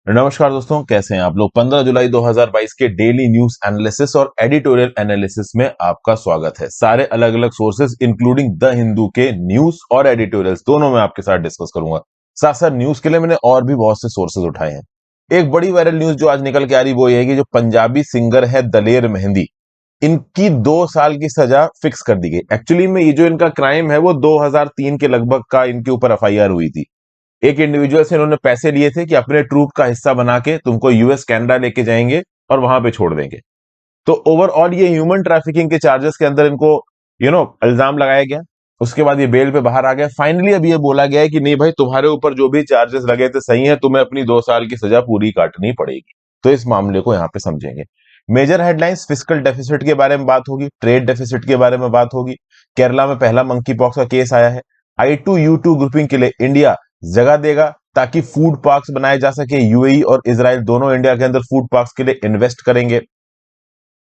नमस्कार दोस्तों, कैसे हैं आप लोग। 15 जुलाई 2022 के डेली न्यूज एनालिसिस और एडिटोरियल एनालिसिस में आपका स्वागत है। सारे अलग अलग सोर्सेज इंक्लूडिंग द हिंदू के न्यूज और एडिटोरियल्स दोनों में आपके साथ डिस्कस करूंगा। साथ साथ न्यूज के लिए मैंने और भी बहुत से सोर्सेज उठाए हैं। एक बड़ी वायरल न्यूज जो आज निकल के आ रही वो ये है कि जो पंजाबी सिंगर है दलेर मेहंदी, इनकी 2 साल की सजा फिक्स कर दी गई। एक्चुअली में ये जो इनका क्राइम है वो 2003 के लगभग का इनके ऊपर एफआईआर हुई थी। एक इंडिविजुअल से इन्होंने पैसे लिए थे कि अपने ट्रूप का हिस्सा बना के तुमको यूएस कनाडा लेके जाएंगे और वहां पे छोड़ देंगे। तो ओवरऑल ये ह्यूमन ट्रैफिकिंग के चार्जेस के अंदर इनको इल्जाम लगाया गया। उसके बाद ये बेल पे बाहर आ गया। फाइनली अब ये बोला गया है कि नहीं भाई, तुम्हारे ऊपर जो भी चार्जेस लगे थे सही है, तुम्हें अपनी 2 साल की सजा पूरी काटनी पड़ेगी। तो इस मामले को यहाँ पे समझेंगे। मेजर हेडलाइंस, फिस्कल डेफिसिट के बारे में बात होगी, ट्रेड डेफिसिट के बारे में बात होगी, केरला में पहला मंकी पॉक्स का केस आया है, I2U2 ग्रुपिंग के लिए इंडिया जगह देगा ताकि फूड पार्क्स बनाए जा सके। यूएई और इजराइल दोनों इंडिया के अंदर फूड पार्क्स के लिए इन्वेस्ट करेंगे।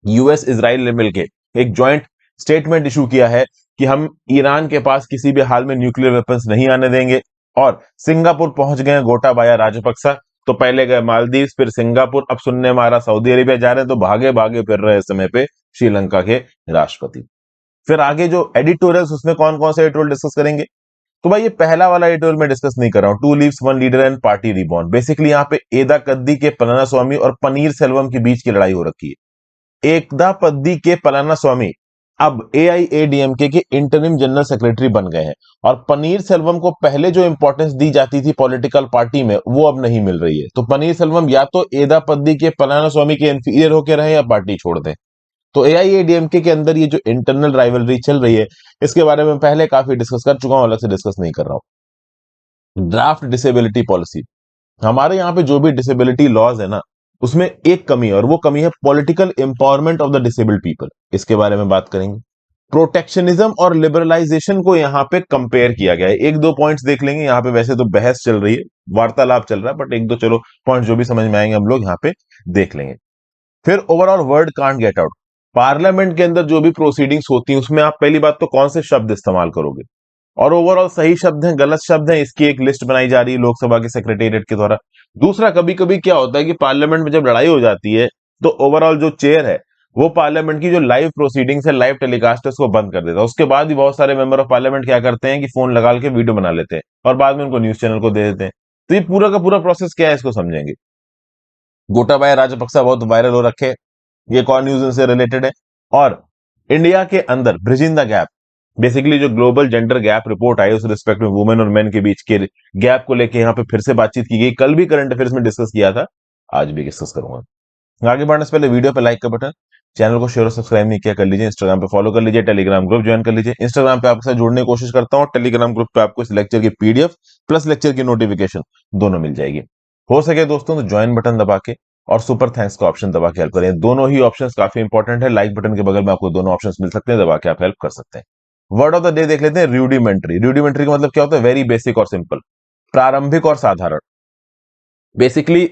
यूएस इजराइल ने मिलकर एक जॉइंट स्टेटमेंट इशू किया है कि हम ईरान के पास किसी भी हाल में न्यूक्लियर वेपन्स नहीं आने देंगे। और सिंगापुर पहुंच गए गोटाबाया राजपक्सा। तो पहले गए मालदीव, फिर सिंगापुर, अब सुनने में आ रहा सऊदी अरेबिया जा रहे हैं। तो भागे भागे फिर रहे इस समय पे श्रीलंका के राष्ट्रपति। फिर आगे जो एडिटोरियल्स, उसमें कौन कौन से एडिटोरियल डिस्कस करेंगे। तो भाई ये पहला वाला एडिटोरियल में डिस्कस नहीं कर रहा हूं, two leaves one leader and party reborn. Basically यहाँ पे एदा कद्दी के पलानास्वामी और पनीर सेल्वम के बीच की लड़ाई हो रखी है। एकदा पद्दी के पलानास्वामी अब एआईएडीएमके के इंटरिम जनरल सेक्रेटरी बन गए हैं। और पनीर सेल्वम को पहले जो इंपॉर्टेंस दी जाती थी पॉलिटिकल पार्टी में, वो अब नहीं मिल रही है। तो पनीर सेल्वम या तो एदा पद्दी के पलानास्वामी के इंफीरियर होकर रहे या पार्टी छोड़ दें। तो एआईएडीएमके के अंदर ये जो इंटरनल राइवलरी चल रही है, इसके बारे में पहले काफी डिस्कस कर चुका हूं, अलग से डिस्कस नहीं कर रहा हूं। ड्राफ्ट डिसेबिलिटी पॉलिसी, हमारे यहाँ पे जो भी डिसेबिलिटी लॉज है ना, उसमें एक कमी है और वो कमी है political empowerment of the disabled people. इसके बारे में बात करेंगे। प्रोटेक्शनिज्म और लिबरलाइजेशन को यहाँ पे कंपेयर किया गया है। एक दो पॉइंट्स देख लेंगे। यहाँ पे वैसे तो बहस चल रही है, वार्तालाप चल रहा है, बट एक दो चलो पॉइंट जो भी समझ में आएंगे हम लोग यहाँ पे देख लेंगे। फिर overall word can't get out, parliament के अंदर जो भी प्रोसीडिंग्स होती हैं उसमें आप पहली बात तो कौन से शब्द इस्तेमाल करोगे और ओवरऑल सही शब्द हैं गलत शब्द हैं, इसकी एक लिस्ट बनाई जा रही है लोकसभा के सेक्रेटेरिएट के द्वारा। दूसरा, कभी कभी क्या होता है कि पार्लियामेंट में जब लड़ाई हो जाती है तो ओवरऑल जो चेयर है वो पार्लियामेंट की जो लाइव प्रोसीडिंग्स है, लाइव टेलीकास्ट है, उसको बंद कर देता है। उसके बाद भी बहुत सारे मेंबर ऑफ पार्लियामेंट क्या करते हैं कि फोन लगा के वीडियो बना लेते हैं और बाद में उनको न्यूज चैनल को दे देते हैं। तो ये पूरा का पूरा प्रोसेस क्या है, इसको समझेंगे। गोटाबाया राजपक्सा बहुत वायरल हो रखे, ये कौन न्यूज इनसे रिलेटेड है। और इंडिया के अंदर ब्रिजिंग द गैप, बेसिकली जो ग्लोबल जेंडर गैप रिपोर्ट आई उस रिस्पेक्ट में वुमेन और मेन के बीच के गैप को लेके यहाँ पे फिर से बातचीत की गई। कल भी करंट अफेयर्स में डिस्कस किया था, आज भी डिस्कस करूंगा। आगे बढ़ने से पहले वीडियो पे लाइक का बटन, चैनल को शेयर और सब्सक्राइब नहीं किया कर लीजिए, इंस्टाग्राम पे फॉलो कर लीजिए, टेलीग्राम ग्रुप ज्वाइन कर लीजिए। इंस्टाग्राम पे आपके साथ जुड़ने की कोशिश करता हूँ, टेलीग्राम ग्रुप पे आपको इस लेक्चर की पीडीएफ प्लस लेक्चर की नोटिफिकेशन दोनों मिल जाएगी। हो सके दोस्तों तो ज्वाइन बटन दबा के और सुपर थैंक्स का ऑप्शन दबा के हेल्प करें। दोनों ही ऑप्शंस काफी इंपॉर्टेंट है। लाइक बटन के बगल में आपको दोनों ऑप्शंस मिल सकते हैं, दबा के आप हेल्प कर सकते हैं। वर्ड ऑफ द डे देख लेते हैं, रूडिमेंट्री। रूडिमेंट्री का मतलब क्या होता है, वेरी बेसिक और सिंपल, प्रारंभिक और साधारण। बेसिकली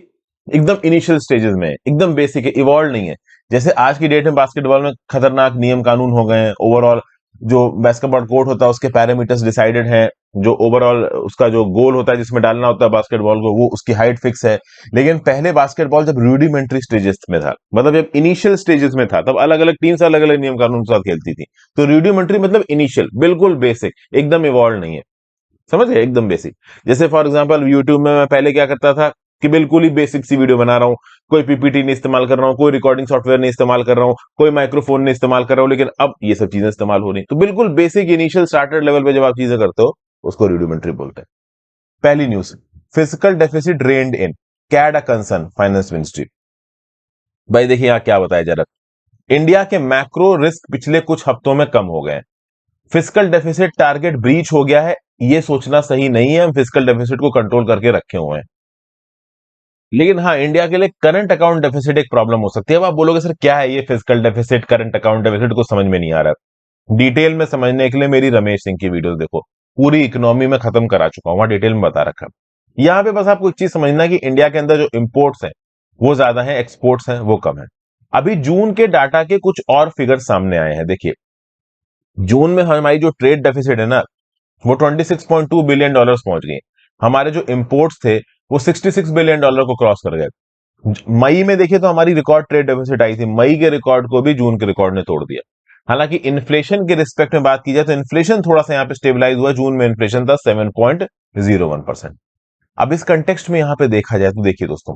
एकदम इनिशियल स्टेजेस में, एकदम बेसिक है, इवॉल्व नहीं है। जैसे आज की डेट में बास्केटबॉल में खतरनाक नियम कानून हो गए हैं। ओवरऑल जो बास्केटबॉल कोर्ट होता है उसके पैरामीटर्स डिसाइडेड हैं। जो ओवरऑल उसका जो गोल होता है जिसमें डालना होता है बास्केटबॉल को, वो उसकी हाइट फिक्स है। लेकिन पहले बास्केटबॉल जब रूडिमेंट्री स्टेजेस में था, मतलब जब इनिशियल स्टेजेस में था, तब अलग अलग टीम्स अलग अलग नियम कानून के साथ खेलती थी। तो रूडिमेंट्री मतलब इनिशियल, बिल्कुल बेसिक, एकदम इवॉल्व नहीं है। समझ गए, एकदम बेसिक। जैसे फॉर एग्जांपल यूट्यूब में मैं पहले क्या करता था कि बिल्कुल ही बेसिक सी वीडियो बना रहा हूँ, कोई पीपीटी नहीं इस्तेमाल कर रहा हूँ, कोई रिकॉर्डिंग सॉफ्टवेयर नहीं इस्तेमाल कर रहा हूँ, कोई माइक्रोफोन नहीं इस्तेमाल कर रहा हूँ, लेकिन अब ये सब चीजें इस्तेमाल हो रही। तो बिल्कुल बेसिक इनिशियल स्टार्टर लेवल पे जब आप चीजें करते हो उसको रूडिमेंट्री बोलते हैं। पहली news, physical deficit reined in, CAD a concern, finance ministry. भाई देखिए यहाँ क्या बताया जा रहा है, इंडिया के मैक्रो रिस्क पिछले कुछ हफ्तों में कम हो गए हैं। फिजिकल डेफिसिट टारगेट ब्रीच हो गया है, ये सोचना सही नहीं है। हम फिजिकल डेफिसिट को कंट्रोल करके रखे हुए हैं, लेकिन हाँ, इंडिया के लिए करंट अकाउंट डेफिसिट एक प्रॉब्लम हो सकती है। अब आप बोलोगे सर क्या है ये physical deficit, current account deficit, को समझ में नहीं आ रहा। डिटेल में समझने के लिए मेरी रमेश सिंह की वीडियो देखो, पूरी इकोनॉमी में खत्म करा चुका हूं, वहां डिटेल में बता रखा है। यहाँ पे बस आपको एक चीज समझना है कि इंडिया के अंदर जो इंपोर्ट्स हैं वो ज्यादा है, एक्सपोर्ट्स हैं वो कम है। अभी जून के डाटा के कुछ और फिगर सामने आए हैं। देखिए जून में हमारी जो ट्रेड डेफिसिट है ना, वो $26.2 बिलियन पहुंच गई। हमारे जो इंपोर्ट्स थे वो $66 बिलियन को क्रॉस कर गए। मई में देखिए तो हमारी रिकॉर्ड ट्रेड डेफिसिट आई थी, मई के रिकॉर्ड को भी जून के रिकॉर्ड ने तोड़ दिया। हालांकि इन्फ्लेशन के रिस्पेक्ट में बात की जाए तो इन्फ्लेशन थोड़ा सा यहाँ पे स्टेबलाइज हुआ, जून में इन्फ्लेशन था 7.01%। अब इस कंटेक्स्ट में यहां पे देखा जाए तो देखिए दोस्तों,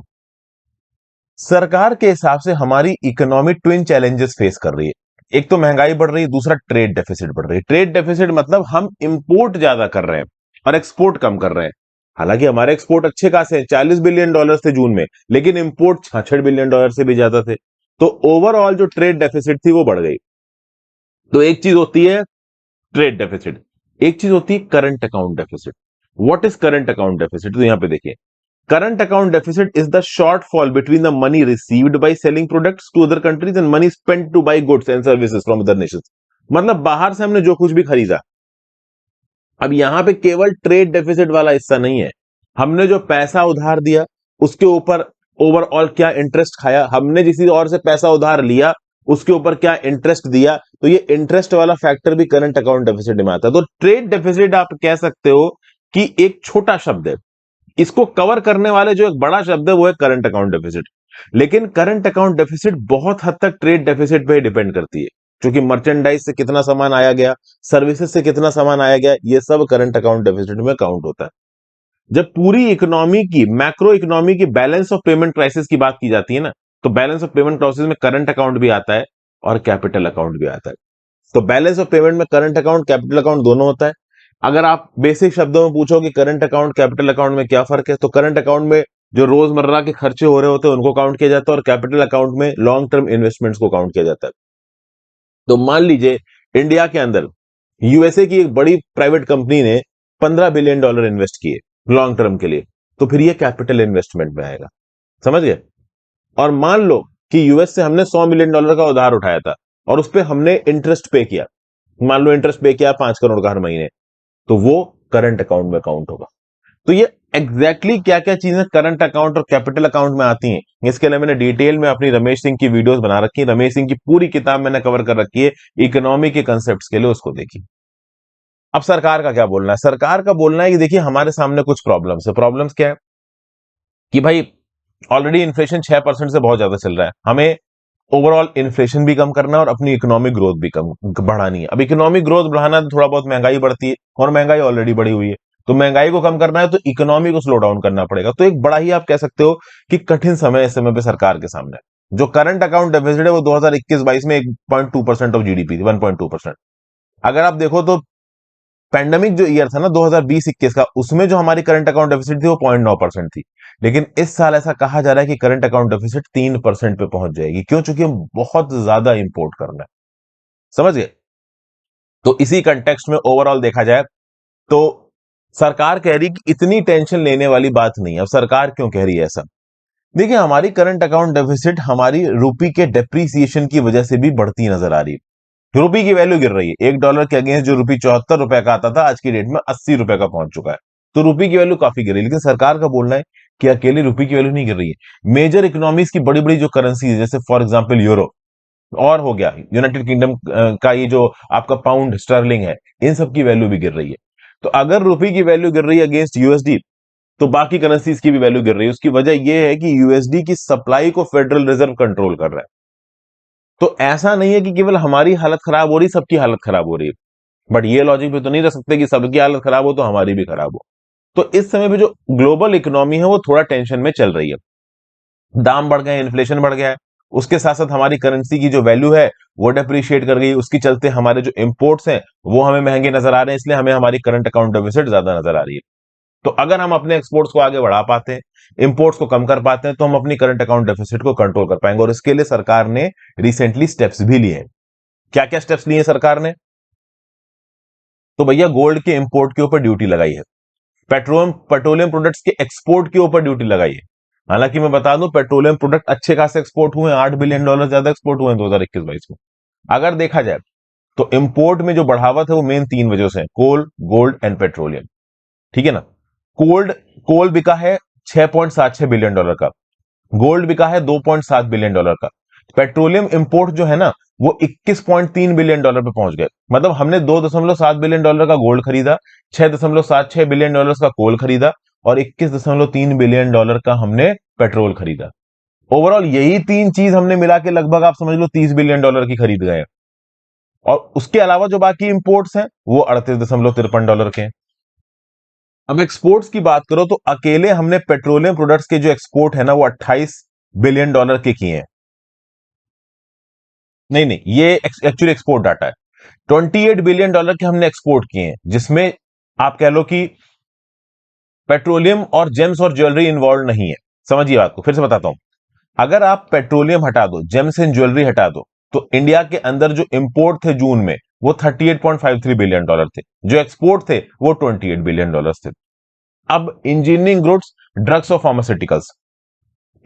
सरकार के हिसाब से हमारी इकोनॉमी ट्विन चैलेंजेस फेस कर रही है। एक तो महंगाई बढ़ रही है, दूसरा ट्रेड डेफिसिट बढ़ रही है। ट्रेड डेफिसिट मतलब हम इंपोर्ट ज्यादा कर रहे हैं और एक्सपोर्ट कम कर रहे हैं। हालांकि हमारे एक्सपोर्ट अच्छे खासे हैं, $40 बिलियन थे जून में, लेकिन इंपोर्ट $66 बिलियन से भी ज्यादा थे। तो ओवरऑल जो ट्रेड डेफिसिट थी वो बढ़ गई। तो एक चीज होती है ट्रेड डेफिसिट, एक चीज होती है current account deficit. What is current account deficit? तो यहां पे देखिए, current account deficit is the shortfall between the money received by selling products to other countries and money spent to buy goods and services from other nations। मतलब बाहर से हमने जो कुछ भी खरीदा, अब यहां पे केवल ट्रेड डेफिसिट वाला हिस्सा नहीं है, हमने जो पैसा उधार दिया उसके ऊपर ओवरऑल क्या इंटरेस्ट खाया, हमने किसी और से पैसा उधार लिया उसके ऊपर क्या इंटरेस्ट दिया, तो ये इंटरेस्ट वाला फैक्टर भी करंट अकाउंट डेफिसिट में आता है। तो ट्रेड डेफिसिट आप कह सकते हो कि एक छोटा शब्द है, इसको कवर करने वाले जो एक बड़ा शब्द है वो है करंट अकाउंट डेफिसिट। लेकिन करंट अकाउंट डेफिसिट बहुत हद तक ट्रेड डेफिसिट पे डिपेंड करती है, क्योंकि मर्चेंडाइज से कितना सामान आया गया, सर्विसेज से कितना सामान आया गया, ये सब करंट अकाउंट डेफिसिट में काउंट होता है। जब पूरी इकोनॉमी की, मैक्रो इकोनॉमी की बैलेंस ऑफ पेमेंट क्राइसिस की बात की जाती है ना, तो बैलेंस ऑफ पेमेंट क्राइसिस में करंट अकाउंट भी आता है और कैपिटल अकाउंट भी आता है। तो बैलेंस ऑफ पेमेंट में करंट अकाउंट कैपिटल अकाउंट दोनों होता है। अगर आप बेसिक शब्दों में पूछो कि करंट अकाउंट कैपिटल अकाउंट में क्या फर्क है, तो करंट अकाउंट में जो रोजमर्रा के खर्चे हो रहे होते हैं उनको काउंट किया जाता है और कैपिटल अकाउंट में लॉन्ग टर्म इन्वेस्टमेंट्स को काउंट किया जाता है। तो मान लीजिए इंडिया के अंदर यूएसए की एक बड़ी प्राइवेट कंपनी ने $15 बिलियन इन्वेस्ट किए लॉन्ग टर्म के लिए, तो फिर ये कैपिटल इन्वेस्टमेंट में आएगा, समझ गए। और मान लो कि यूएस से हमने $100 मिलियन का उधार उठाया था और उस पर हमने इंटरेस्ट पे किया, मान लो इंटरेस्ट पे किया 5 करोड़ का हर महीने, तो वो करंट अकाउंट में काउंट होगा। तो ये एग्जैक्टली क्या क्या चीजें करंट अकाउंट और कैपिटल अकाउंट में आती हैं, इसके लिए मैंने डिटेल में अपनी रमेश सिंह की वीडियोस बना रखी है। रमेश सिंह की पूरी किताब मैंने कवर कर रखी है इकोनॉमी के कंसेप्ट के लिए, उसको देखिए। अब सरकार का क्या बोलना है? सरकार का बोलना है कि देखिए हमारे सामने कुछ प्रॉब्लम्स है। प्रॉब्लम्स क्या है कि भाई ऑलरेडी इन्फ्लेशन 6% से बहुत ज्यादा चल रहा है, हमें ओवरऑल इन्फ्लेशन भी कम करना है और अपनी इकोनॉमिक ग्रोथ भी कम बढ़ानी है। अब इकोनॉमिक ग्रोथ बढ़ाना है तो थोड़ा बहुत महंगाई बढ़ती है और महंगाई ऑलरेडी बढ़ी हुई है, तो महंगाई को कम करना है तो इकोनॉमी को स्लो डाउन करना पड़ेगा। तो एक बड़ा ही आप कह सकते हो कि कठिन समय इस समय पे सरकार के सामने है। जो करंट अकाउंट डेफिसिट है वो 2021-22 में 1.2% ऑफ जीडीपी, 1.2%। अगर आप देखो तो पैंडेमिक जो ईयर था ना 2020-21 का, उसमें जो हमारी करंट अकाउंट डेफिसिट थी वो 0.9% थी। लेकिन इस साल ऐसा कहा जा रहा है कि करंट अकाउंट डेफिसिट 3% पे पहुंच जाएगी। क्यों? चूंकि हम बहुत ज्यादा इंपोर्ट कर रहे हैं, समझ गए। तो इसी कंटेक्स्ट में ओवरऑल देखा जाए तो सरकार कह रही कि इतनी टेंशन लेने वाली बात नहीं है। अब सरकार क्यों कह रही है ऐसा? देखिए हमारी करंट अकाउंट डेफिसिट हमारी रुपी के डेप्रीसिएशन की वजह से भी बढ़ती नजर आ रही है। रुपी की वैल्यू गिर रही है, $1 के अगेंस्ट जो रुपी 74 रुपए का आता था आज की डेट में 80 रुपए का पहुंच चुका है। तो रुपी की वैल्यू काफी गिर रही है। लेकिन सरकार का बोलना है कि अकेले रुपी की वैल्यू नहीं गिर रही है, मेजर इकोनॉमीज की बड़ी बड़ी जो करेंसी है, जैसे फॉर एग्जांपल यूरो और हो गया यूनाइटेड किंगडम का ये जो आपका पाउंड स्टर्लिंग है, इन सब की वैल्यू भी गिर रही है। तो अगर रुपी की वैल्यू गिर रही है अगेंस्ट यूएसडी, तो बाकी करेंसीज की भी वैल्यू गिर रही है। उसकी वजह यह है कि यूएसडी की सप्लाई को फेडरल रिजर्व कंट्रोल कर रहा है। तो ऐसा नहीं है कि केवल हमारी हालत खराब हो रही, सबकी हालत खराब हो रही है। बट ये लॉजिक भी तो नहीं रख सकते कि सबकी हालत खराब हो तो हमारी भी खराब हो। तो इस समय पे जो ग्लोबल इकोनॉमी है वो थोड़ा टेंशन में चल रही है, दाम बढ़ गए, इन्फ्लेशन बढ़ गया है, उसके साथ साथ हमारी करेंसी की जो वैल्यू है वो डेप्रिशिएट कर गई, उसके चलते हमारे जो इंपोर्ट्स हैं वो हमें महंगे नजर आ रहे हैं, इसलिए हमें हमारी करंट अकाउंट डेफिसिट ज्यादा नजर आ रही है। तो अगर हम अपने एक्सपोर्ट्स को आगे बढ़ा पाते हैं, इंपोर्ट्स को कम कर पाते हैं, तो हम अपनी करंट अकाउंट डेफिसिट को कंट्रोल कर पाएंगे। और इसके लिए सरकार ने रिसेंटली स्टेप्स भी लिए हैं। क्या क्या स्टेप्स लिए सरकार ने? तो भैया गोल्ड के इंपोर्ट के ऊपर ड्यूटी लगाई है, पेट्रोलियम प्रोडक्ट्स के एक्सपोर्ट के ऊपर ड्यूटी लगाई है। हालांकि मैं बता दूं पेट्रोलियम प्रोडक्ट अच्छे खासे एक्सपोर्ट हुए, $8 बिलियन ज्यादा एक्सपोर्ट हुए 2021-22 में। अगर देखा जाए तो इंपोर्ट में जो बढ़ावत है वो मेन 3 वजह से है, कोल, गोल्ड एंड पेट्रोलियम। ठीक है ना। कोल बिका है $6.76 बिलियन का, गोल्ड बिका है $2.7 बिलियन का, पेट्रोलियम इंपोर्ट जो है ना वो $21.3 बिलियन पे पहुंच गए। मतलब हमने $2.7 बिलियन का गोल्ड खरीदा, $6.76 बिलियन का कोल खरीदा और 21.3 बिलियन डॉलर का हमने पेट्रोल खरीदा। ओवरऑल यही तीन चीज हमने मिला के लगभग आप समझ लो 30 बिलियन डॉलर की खरीद गए। और उसके अलावा जो बाकी इंपोर्ट्स हैं वो 38.53 डॉलर के हैं। अब एक्सपोर्ट्स की बात करो तो अकेले हमने पेट्रोलियम प्रोडक्ट्स के जो एक्सपोर्ट है ना वो 28 बिलियन डॉलर के किए हैं। नहीं नहीं, ये एक्चुअली एक्सपोर्ट डाटा है। 28 बिलियन डॉलर के हमने एक्सपोर्ट किए हैं, जिसमें आप कह लो कि पेट्रोलियम और जेम्स और ज्वेलरी इन्वॉल्व नहीं है। समझिए बात को, फिर से बताता हूं। अगर आप पेट्रोलियम हटा दो, जेम्स एंड ज्वेलरी हटा दो, तो इंडिया के अंदर जो इंपोर्ट थे जून में वो 38.53 बिलियन डॉलर थे, जो एक्सपोर्ट थे वो 28 बिलियन डॉलर थे। अब इंजीनियरिंग गुड्स, ड्रग्स और फार्मास्यूटिकल्स,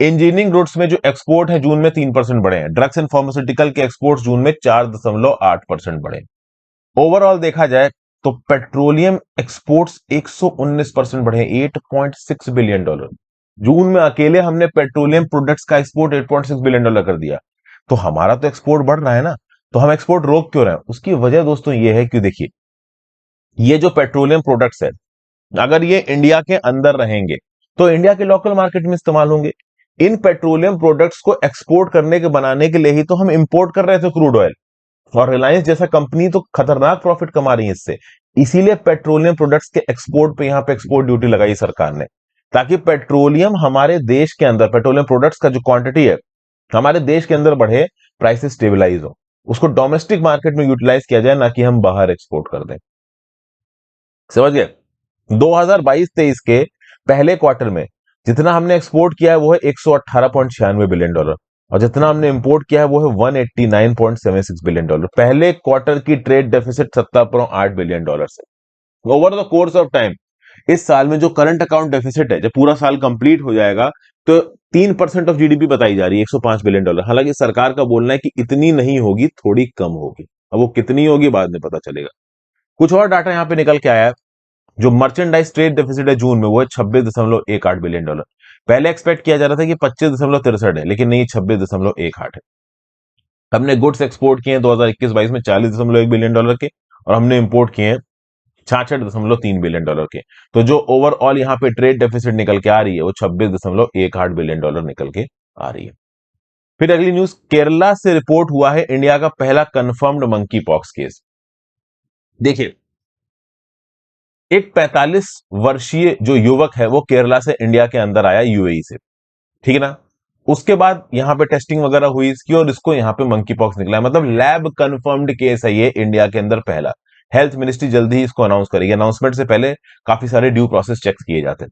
इंजीनियरिंग गुड्स में जो एक्सपोर्ट है जून में 3% बढ़े हैं, ड्रग्स एंड फार्मास्यूटिकल के एक्सपोर्ट जून में 4.8% बढ़े। ओवरऑल देखा जाए तो पेट्रोलियम एक्सपोर्ट्स 119% बढ़े, 8.6 बिलियन डॉलर। जून में अकेले हमने पेट्रोलियम प्रोडक्ट्स का एक्सपोर्ट 8.6 बिलियन डॉलर कर दिया। तो हमारा तो एक्सपोर्ट बढ़ रहा है ना, तो हम एक्सपोर्ट रोक क्यों रहे हैं? उसकी वजह दोस्तों ये है कि देखिए, ये जो पेट्रोलियम प्रोडक्ट्स है, अगर ये इंडिया के अंदर रहेंगे तो इंडिया के लोकल मार्केट में इस्तेमाल होंगे। इन पेट्रोलियम प्रोडक्ट्स को एक्सपोर्ट करने के बनाने के लिए ही तो हम इंपोर्ट कर रहे थे क्रूड ऑयल, और रिलायंस जैसा कंपनी तो खतरनाक प्रॉफिट कमा रही है इससे। इसीलिए पेट्रोलियम प्रोडक्ट्स के एक्सपोर्ट पे यहां पे एक्सपोर्ट ड्यूटी लगाई सरकार ने, ताकि पेट्रोलियम हमारे देश के अंदर, पेट्रोलियम प्रोडक्ट्स का जो क्वांटिटी है हमारे देश के अंदर बढ़े, प्राइसेस स्टेबलाइज हो, उसको डोमेस्टिक मार्केट में यूटिलाइज किया जाए, ना कि हम बाहर एक्सपोर्ट कर दें। समझ गए? 2022-23 के पहले क्वार्टर में जितना हमने एक्सपोर्ट किया है वो है 118.96 बिलियन डॉलर, और जितना हमने इंपोर्ट किया है वो है 189.76 बिलियन डॉलर। पहले क्वार्टर की ट्रेड डेफिसिट 17.8 बिलियन डॉलर से। Over the course of time, इस साल में जो करंट अकाउंट डेफिसिट है, जब पूरा साल कंप्लीट हो जाएगा तो 3% ऑफ जीडीपी बताई जा रही है, 105 बिलियन डॉलर। हालांकि सरकार का बोलना है कि इतनी नहीं होगी, थोड़ी कम होगी। अब वो कितनी होगी बाद में पता चलेगा। कुछ और डाटा यहां पे निकल के आया है। जो मर्चेंडाइज ट्रेड डेफिसिट है जून में वो है 26.18 बिलियन डॉलर। पहले एक्सपेक्ट किया जा रहा था कि 25.63 है, लेकिन नहीं, 26.18 है। हमने गुड्स एक्सपोर्ट किए हैं 2021-22 में 40.1 बिलियन डॉलर के, और हमने इंपोर्ट किए हैं 66.3 बिलियन डॉलर के। तो जो ओवरऑल यहाँ पे ट्रेड डेफिसिट निकल के आ रही है वो 26.18 बिलियन डॉलर निकल के आ रही है। फिर अगली न्यूज, केरला से रिपोर्ट हुआ है इंडिया का पहला कंफर्म्ड मंकी पॉक्स केस। देखिए, एक 45 वर्षीय जो युवक है वो केरला से इंडिया के अंदर आया, यूएई से, ठीक है ना। उसके बाद यहां पे टेस्टिंग वगैरह हुई इसकी, और इसको यहां पे मंकी पॉक्स निकला है, मतलब लैब कंफर्म्ड केस है ये इंडिया के अंदर पहला। हेल्थ मिनिस्ट्री जल्दी ही इसको अनाउंस करेगी। अनाउंसमेंट से पहले काफी सारे ड्यू प्रोसेस चेक किए जाते हैं।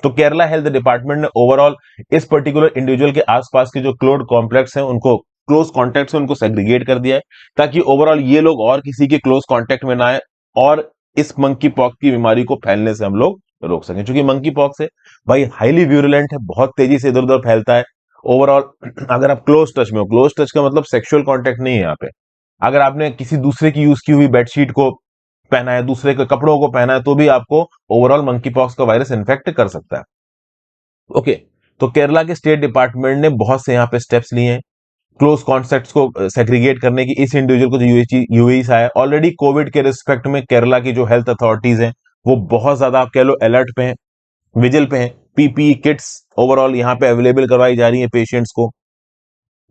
तो केरला हेल्थ डिपार्टमेंट ने ओवरऑल इस पर्टिकुलर इंडिविजुअल के आसपास के जो क्लोज कॉम्प्लेक्स हैं, उनको क्लोज कॉन्टेक्ट है, उनको सेग्रीगेट कर दिया है, ताकि ओवरऑल ये लोग और किसी के क्लोज कॉन्टेक्ट में ना आए, और इस मंकी पॉक्स की बीमारी को फैलने से हम लोग रोक सकें। क्योंकि मंकी पॉक्स है भाई, हाईली व्यूरुलेंट है, बहुत तेजी से इधर उधर फैलता है। ओवरऑल अगर आप क्लोज टच में हो, क्लोज टच का मतलब सेक्सुअल कांटेक्ट नहीं है यहाँ पे। अगर आपने किसी दूसरे की यूज की हुई बेडशीट को पहना है, दूसरे के कपड़ों को पहना है, तो भी आपको ओवरऑल मंकी पॉक्स का वायरस इन्फेक्ट कर सकता है। ओके, तो केरला के स्टेट डिपार्टमेंट ने बहुत से यहाँ पे स्टेप्स लिए हैं क्लोज कॉन्टेक्ट्स को सेग्रीगेट करने की। इस इंडिविजुअल को जो यूएई से आया, ऑलरेडी कोविड के रिस्पेक्ट में केरला की जो हेल्थ अथॉरिटीज हैं वो बहुत ज्यादा आप कह लो अलर्ट पे हैं, विजिल पे हैं। पीपीई किट्स ओवरऑल यहाँ पे अवेलेबल करवाई जा रही है पेशेंट्स को।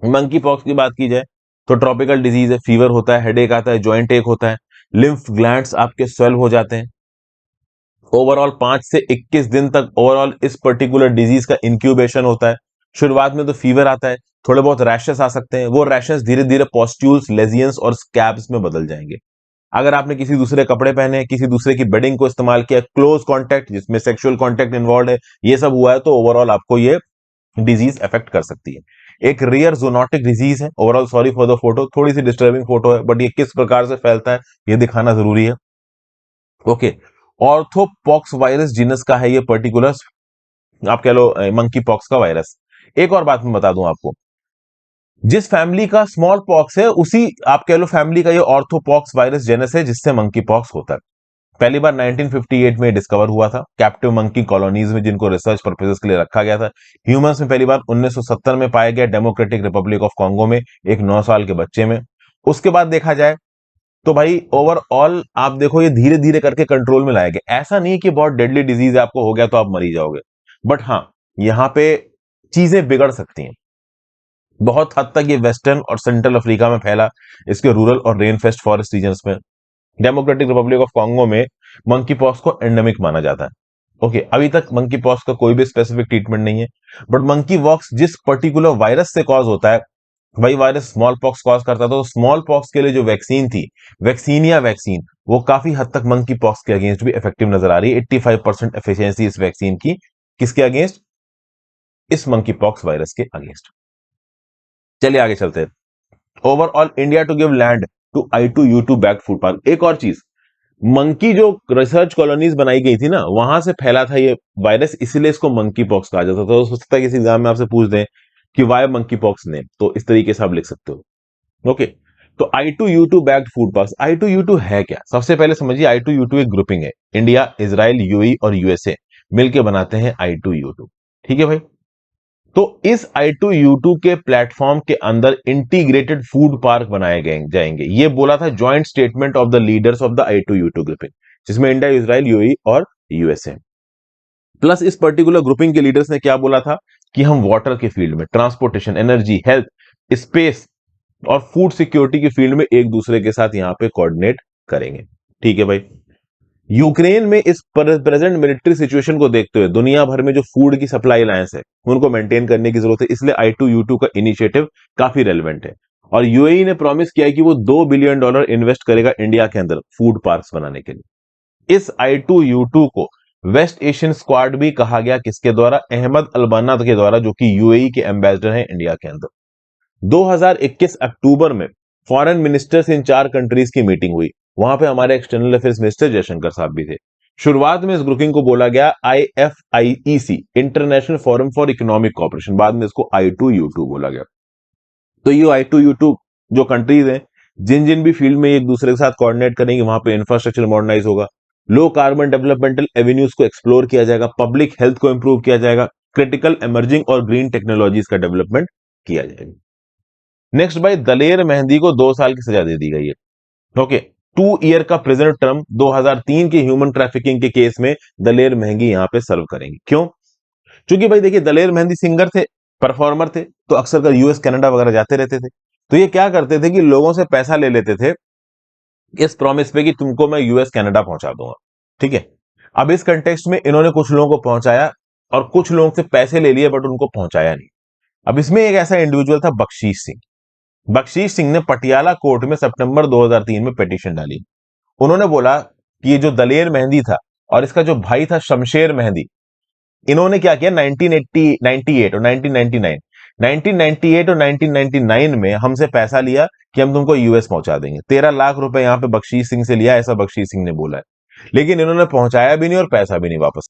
मंकी पॉक्स की बात की जाए तो ट्रॉपिकल डिजीज है, फीवर होता है, हेडेक आता है, जॉइंट एक होता है, लिम्फ ग्लैंड्स आपके स्वेल हो जाते हैं। ओवरऑल 5 से 21 दिन तक ओवरऑल इस पर्टिकुलर डिजीज का इंक्यूबेशन होता है। शुरुआत में तो फीवर आता है, थोड़े बहुत रैशेस आ सकते हैं, वो रैशेस धीरे धीरे पॉस्ट्यूल्स, लेजियंस और स्कैब्स में बदल जाएंगे। अगर आपने किसी दूसरे कपड़े पहने, किसी दूसरे की बेडिंग को इस्तेमाल किया, क्लोज कॉन्टैक्ट जिसमें सेक्सुअल कॉन्टैक्ट इन्वॉल्व है, ये सब हुआ है, तो ओवरऑल आपको ये डिजीज अफेक्ट कर सकती है। एक रेयर जोनोटिक डिजीज है। Overall sorry for the photo, थोड़ी सी डिस्टर्बिंग फोटो है, बट ये किस प्रकार से फैलता है ये दिखाना जरूरी है। ओके, ऑर्थोपॉक्स वायरस जीनस का है ये पर्टिकुलर, आप कह लो मंकी पॉक्स का वायरस। एक और बात मैं बता दूं आपको, जिस फैमिली का स्मॉल पॉक्स है उसी आप कह लो फैमिली का ये ऑर्थोपॉक्स वायरस जेनस है, जिससे मंकी पॉक्स होता है। पहली बार 1958 में डिस्कवर हुआ था कैप्टिव मंकी कॉलोनीज में, जिनको रिसर्च पर्पसेस के लिए रखा गया था। ह्यूमंस में पहली बार 1970 में पाया गया डेमोक्रेटिक रिपब्लिक ऑफ कॉन्गो में एक 9 साल के बच्चे में। उसके बाद देखा जाए तो भाई ओवरऑल आप देखो ये धीरे धीरे करके कंट्रोल में लाया गया। ऐसा नहीं कि बहुत डेडली डिजीज आपको हो गया तो आप मरी जाओगे, बट हाँ यहां पे चीजें बिगड़ सकती हैं। बहुत हद तक ये वेस्टर्न और सेंट्रल अफ्रीका में फैला, इसके रूरल और रेन फेस्ट फॉरेस्ट रीजन्स में। डेमोक्रेटिक रिपब्लिक ऑफ कॉन्गो में मंकी पॉक्स को एंडेमिक माना जाता है। ओके, अभी तक मंकी पॉक्स का कोई भी स्पेसिफिक ट्रीटमेंट नहीं है, बट मंकी पॉक्स जिस पर्टिकुलर वायरस से कॉज होता है, वही वायरस स्मॉल पॉक्स कॉज करता था। तो स्मॉल पॉक्स के लिए जो वैक्सीन थी, वैक्सीनिया वैक्सीन, वो काफी हद तक मंकी पॉक्स के अगेंस्ट भी इफेक्टिव नजर आ रही है। 85% एफिशिएंसी इस वैक्सीन की, किसके अगेंस्ट? इस मंकी पॉक्स वायरस के अगेंस्ट। चलिए आगे चलते हैं। Overall India to give land to I2U2 backed food park. एक और चीज, मंकी जो रिसर्च कॉलोनीज बनाई गई थी ना, वहां से फैला था ये वायरस, इसीलिए इसको मंकी पॉक्स कहा जाता था। तो हो सकता है किसी एग्जाम में आपसे पूछ दें कि वाई मंकी पॉक्स नेम, तो इस तरीके से आप लिख सकते हो। ओके, तो I2U2 backed food park, I2U2 है क्या? सबसे पहले समझिए, I2U2 एक ग्रुपिंग है। इंडिया, इजराइल, यूएई और यूएसए मिलके बनाते हैं I2U2। ठीक है भाई। तो इस I2U2 के प्लेटफॉर्म के अंदर इंटीग्रेटेड फूड पार्क बनाए गए जाएंगे। ये बोला था joint statement of the leaders of the I2U2 grouping, जिसमें इंडिया, इजराइल, यूएई और यूएसए। प्लस इस पर्टिकुलर ग्रुपिंग के लीडर्स ने क्या बोला था कि हम वाटर के फील्ड में, ट्रांसपोर्टेशन, एनर्जी, हेल्थ, स्पेस और फूड सिक्योरिटी की फील्ड में एक दूसरे के साथ यहां पे कोऑर्डिनेट करेंगे। ठीक है भाई। यूक्रेन में इस प्रेजेंट मिलिट्री सिचुएशन को देखते हुए दुनिया भर में जो फूड की सप्लाई लाइंस है उनको मेंटेन करने की जरूरत है, इसलिए I2U2 का इनिशिएटिव काफी रेलेवेंट है। और यूएई ने प्रॉमिस किया है कि वो $2 बिलियन इन्वेस्ट करेगा इंडिया के अंदर फूड पार्क्स बनाने के लिए। इस I2U2 को वेस्ट एशियन स्क्वाड भी कहा गया, किसके द्वारा? अहमद अलबाना के द्वारा, जो कि यूएई के एम्बेसडर हैं इंडिया के अंदर। 2021 अक्टूबर में फॉरेन मिनिस्टर्स इन 4 कंट्रीज की मीटिंग हुई। वहां पे हमारे एक्सटर्नल अफेयर्स मिनिस्टर जयशंकर साहब भी थे। शुरुआत में इस ग्रुपिंग को बोला गया IFIEC, international forum for economic cooperation, बाद में इसको I2U2 बोला गया। तो ये I2U2 जो कंट्रीज हैं, जिन जिन भी फील्ड में एक दूसरे के साथ कोऑर्डिनेट करेंगे, वहां पे इंफ्रास्ट्रक्चर मॉडर्नाइज होगा, लो कार्बन डेवलपमेंटल एवेन्यूज को एक्सप्लोर किया जाएगा, पब्लिक हेल्थ को इंप्रूव किया जाएगा, क्रिटिकल इमर्जिंग और ग्रीन टेक्नोलॉजीज का डेवलपमेंट किया जाएगा। नेक्स्ट भाई, दलेर मेहंदी को 2 साल की सजा दे दी गई है। ओके, 2 ईयर का प्रिजन टर्म 2003 के ह्यूमन ट्रैफिकिंग के केस में दलेर मेहंदी यहां पे सर्व करेंगे। क्यों? क्योंकि भाई देखिए, दलेर मेहंदी सिंगर थे, परफॉर्मर थे, तो अक्सर कर यूएस कनाडा वगैरह जाते रहते थे। तो ये क्या करते थे कि लोगों से पैसा ले लेते थे इस प्रॉमिस पे कि तुमको मैं यूएस कनाडा पहुंचा दूंगा। ठीक है। अब इस कंटेक्स्ट में इन्होंने कुछ लोगों को पहुंचाया और कुछ लोगों से पैसे ले लिए, बट उनको पहुंचाया नहीं। अब इसमें एक ऐसा इंडिविजुअल था, बख्शीश सिंह। बख्शीश सिंह ने पटियाला कोर्ट में सितंबर 2003 में पिटीशन डाली। उन्होंने बोला कि ये जो दलेर मेहंदी था और इसका जो भाई था शमशेर मेहंदी, इन्होंने क्या किया 1980 98 और 1999 1998 और 1999 में हमसे पैसा लिया कि हम तुमको यूएस पहुंचा देंगे। 13 लाख रुपए यहां पे बख्शीश सिंह से लिया, ऐसा बख्शीश सिंह ने बोला है। लेकिन इन्होंने पहुंचाया भी नहीं और पैसा भी नहीं वापस।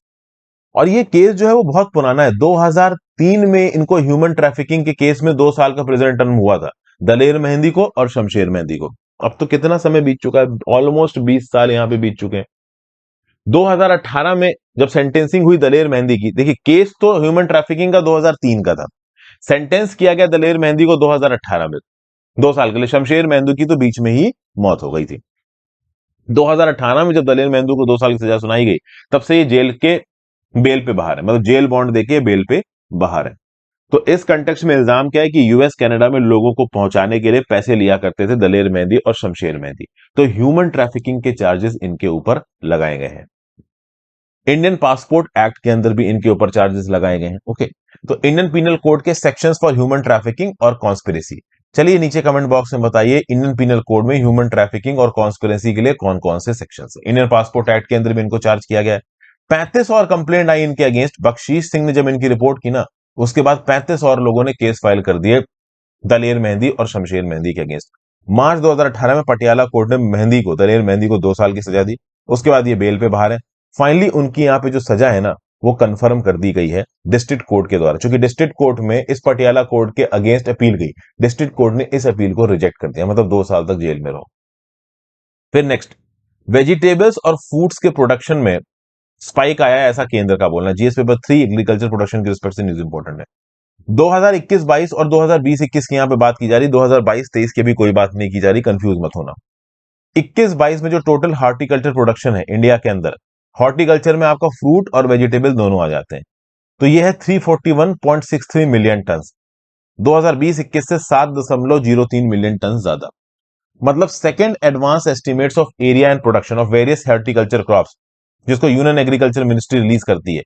और ये केस जो है वो बहुत पुराना है। 2003 में इनको ह्यूमन ट्रैफिकिंग के केस में 2 साल का प्रिजन टर्म हुआ था, दलेर मेहंदी को और शमशेर मेहंदी को। अब तो कितना समय बीत चुका है, ऑलमोस्ट 20 साल यहां पे बीत चुके हैं। 2018 में जब सेंटेंसिंग हुई दलेर मेहंदी की, देखिए केस तो ह्यूमन ट्रैफिकिंग का 2003 का था, सेंटेंस किया गया दलेर मेहंदी को 2018 में, 2 साल के लिए। शमशेर मेहंदी की तो बीच में ही मौत हो गई थी। 2018 में जब दलेर मेहंदी को 2 साल की सजा सुनाई गई, तब से ये जेल के बेल पे बाहर है, मतलब जेल बॉन्ड देके बेल पे बाहर है। तो इस कंटेक्स्ट में इल्जाम क्या है कि यूएस कनाडा में लोगों को पहुंचाने के लिए पैसे लिया करते थे दलेर मेहंदी और शमशेर मेहंदी। तो ह्यूमन ट्रैफिकिंग के चार्जेस इनके ऊपर लगाए गए हैं। इंडियन पासपोर्ट एक्ट के अंदर भी इनके ऊपर चार्जेस लगाए गए हैं। ओके, तो इंडियन पीनल कोड के सेक्शंस फॉर ह्यूमन ट्रैफिकिंग और कॉन्स्पिरेसी। चलिए नीचे कमेंट बॉक्स में बताइए, इंडियन पीनल कोड में ह्यूमन ट्रैफिकिंग और कॉन्स्पिरेसी के लिए कौन कौन से सेक्शंस है। इंडियन पासपोर्ट एक्ट के अंदर भी इनको चार्ज किया गया है। 35 और कंप्लेंट आई इनके अगेंस्ट। बख्शीश सिंह ने जब इनकी रिपोर्ट की ना, उसके बाद 35 और लोगों ने केस फाइल कर दिए दलेर मेहंदी और शमशेर मेहंदी के अगेंस्ट। मार्च 2018 में पटियाला कोर्ट ने मेहंदी को, दलेर मेहंदी को 2 साल की सजा दी। उसके बाद ये बेल पे बाहर है। फाइनली उनकी यहाँ पे जो सजा है ना, वो कंफर्म कर दी गई है डिस्ट्रिक्ट कोर्ट के द्वारा, क्योंकि डिस्ट्रिक्ट कोर्ट में इस पटियाला कोर्ट के अगेंस्ट अपील गई, डिस्ट्रिक्ट कोर्ट ने इस अपील को रिजेक्ट कर दिया, मतलब 2 साल तक जेल में रहो। फिर नेक्स्ट, वेजिटेबल्स और फ्रूट्स के प्रोडक्शन में स्पाइक आया है, ऐसा केंद्र का बोलना। जीएस पेपर 3 एग्रीकल्चर प्रोडक्शन के रिस्पेक्ट से न्यूज इंपॉर्टेंट है। 2021-22 और 2020-21 की यहां पे बात की जा रही, 2022-23 की भी कोई बात नहीं की जा रही, कंफ्यूज मत होना। 21-22 में जो टोटल हॉर्टिकल्चर प्रोडक्शन है इंडिया के अंदर, हॉर्टिकल्चर में आपका फ्रूट और वेजिटेबल दोनों आ जाते हैं, तो ये है 341.63 मिलियन टन। 2020-21 से 7.03 मिलियन टन ज्यादा। मतलब second advance estimates of area and production of various horticulture crops, जिसको यूनियन एग्रीकल्चर मिनिस्ट्री रिलीज करती है,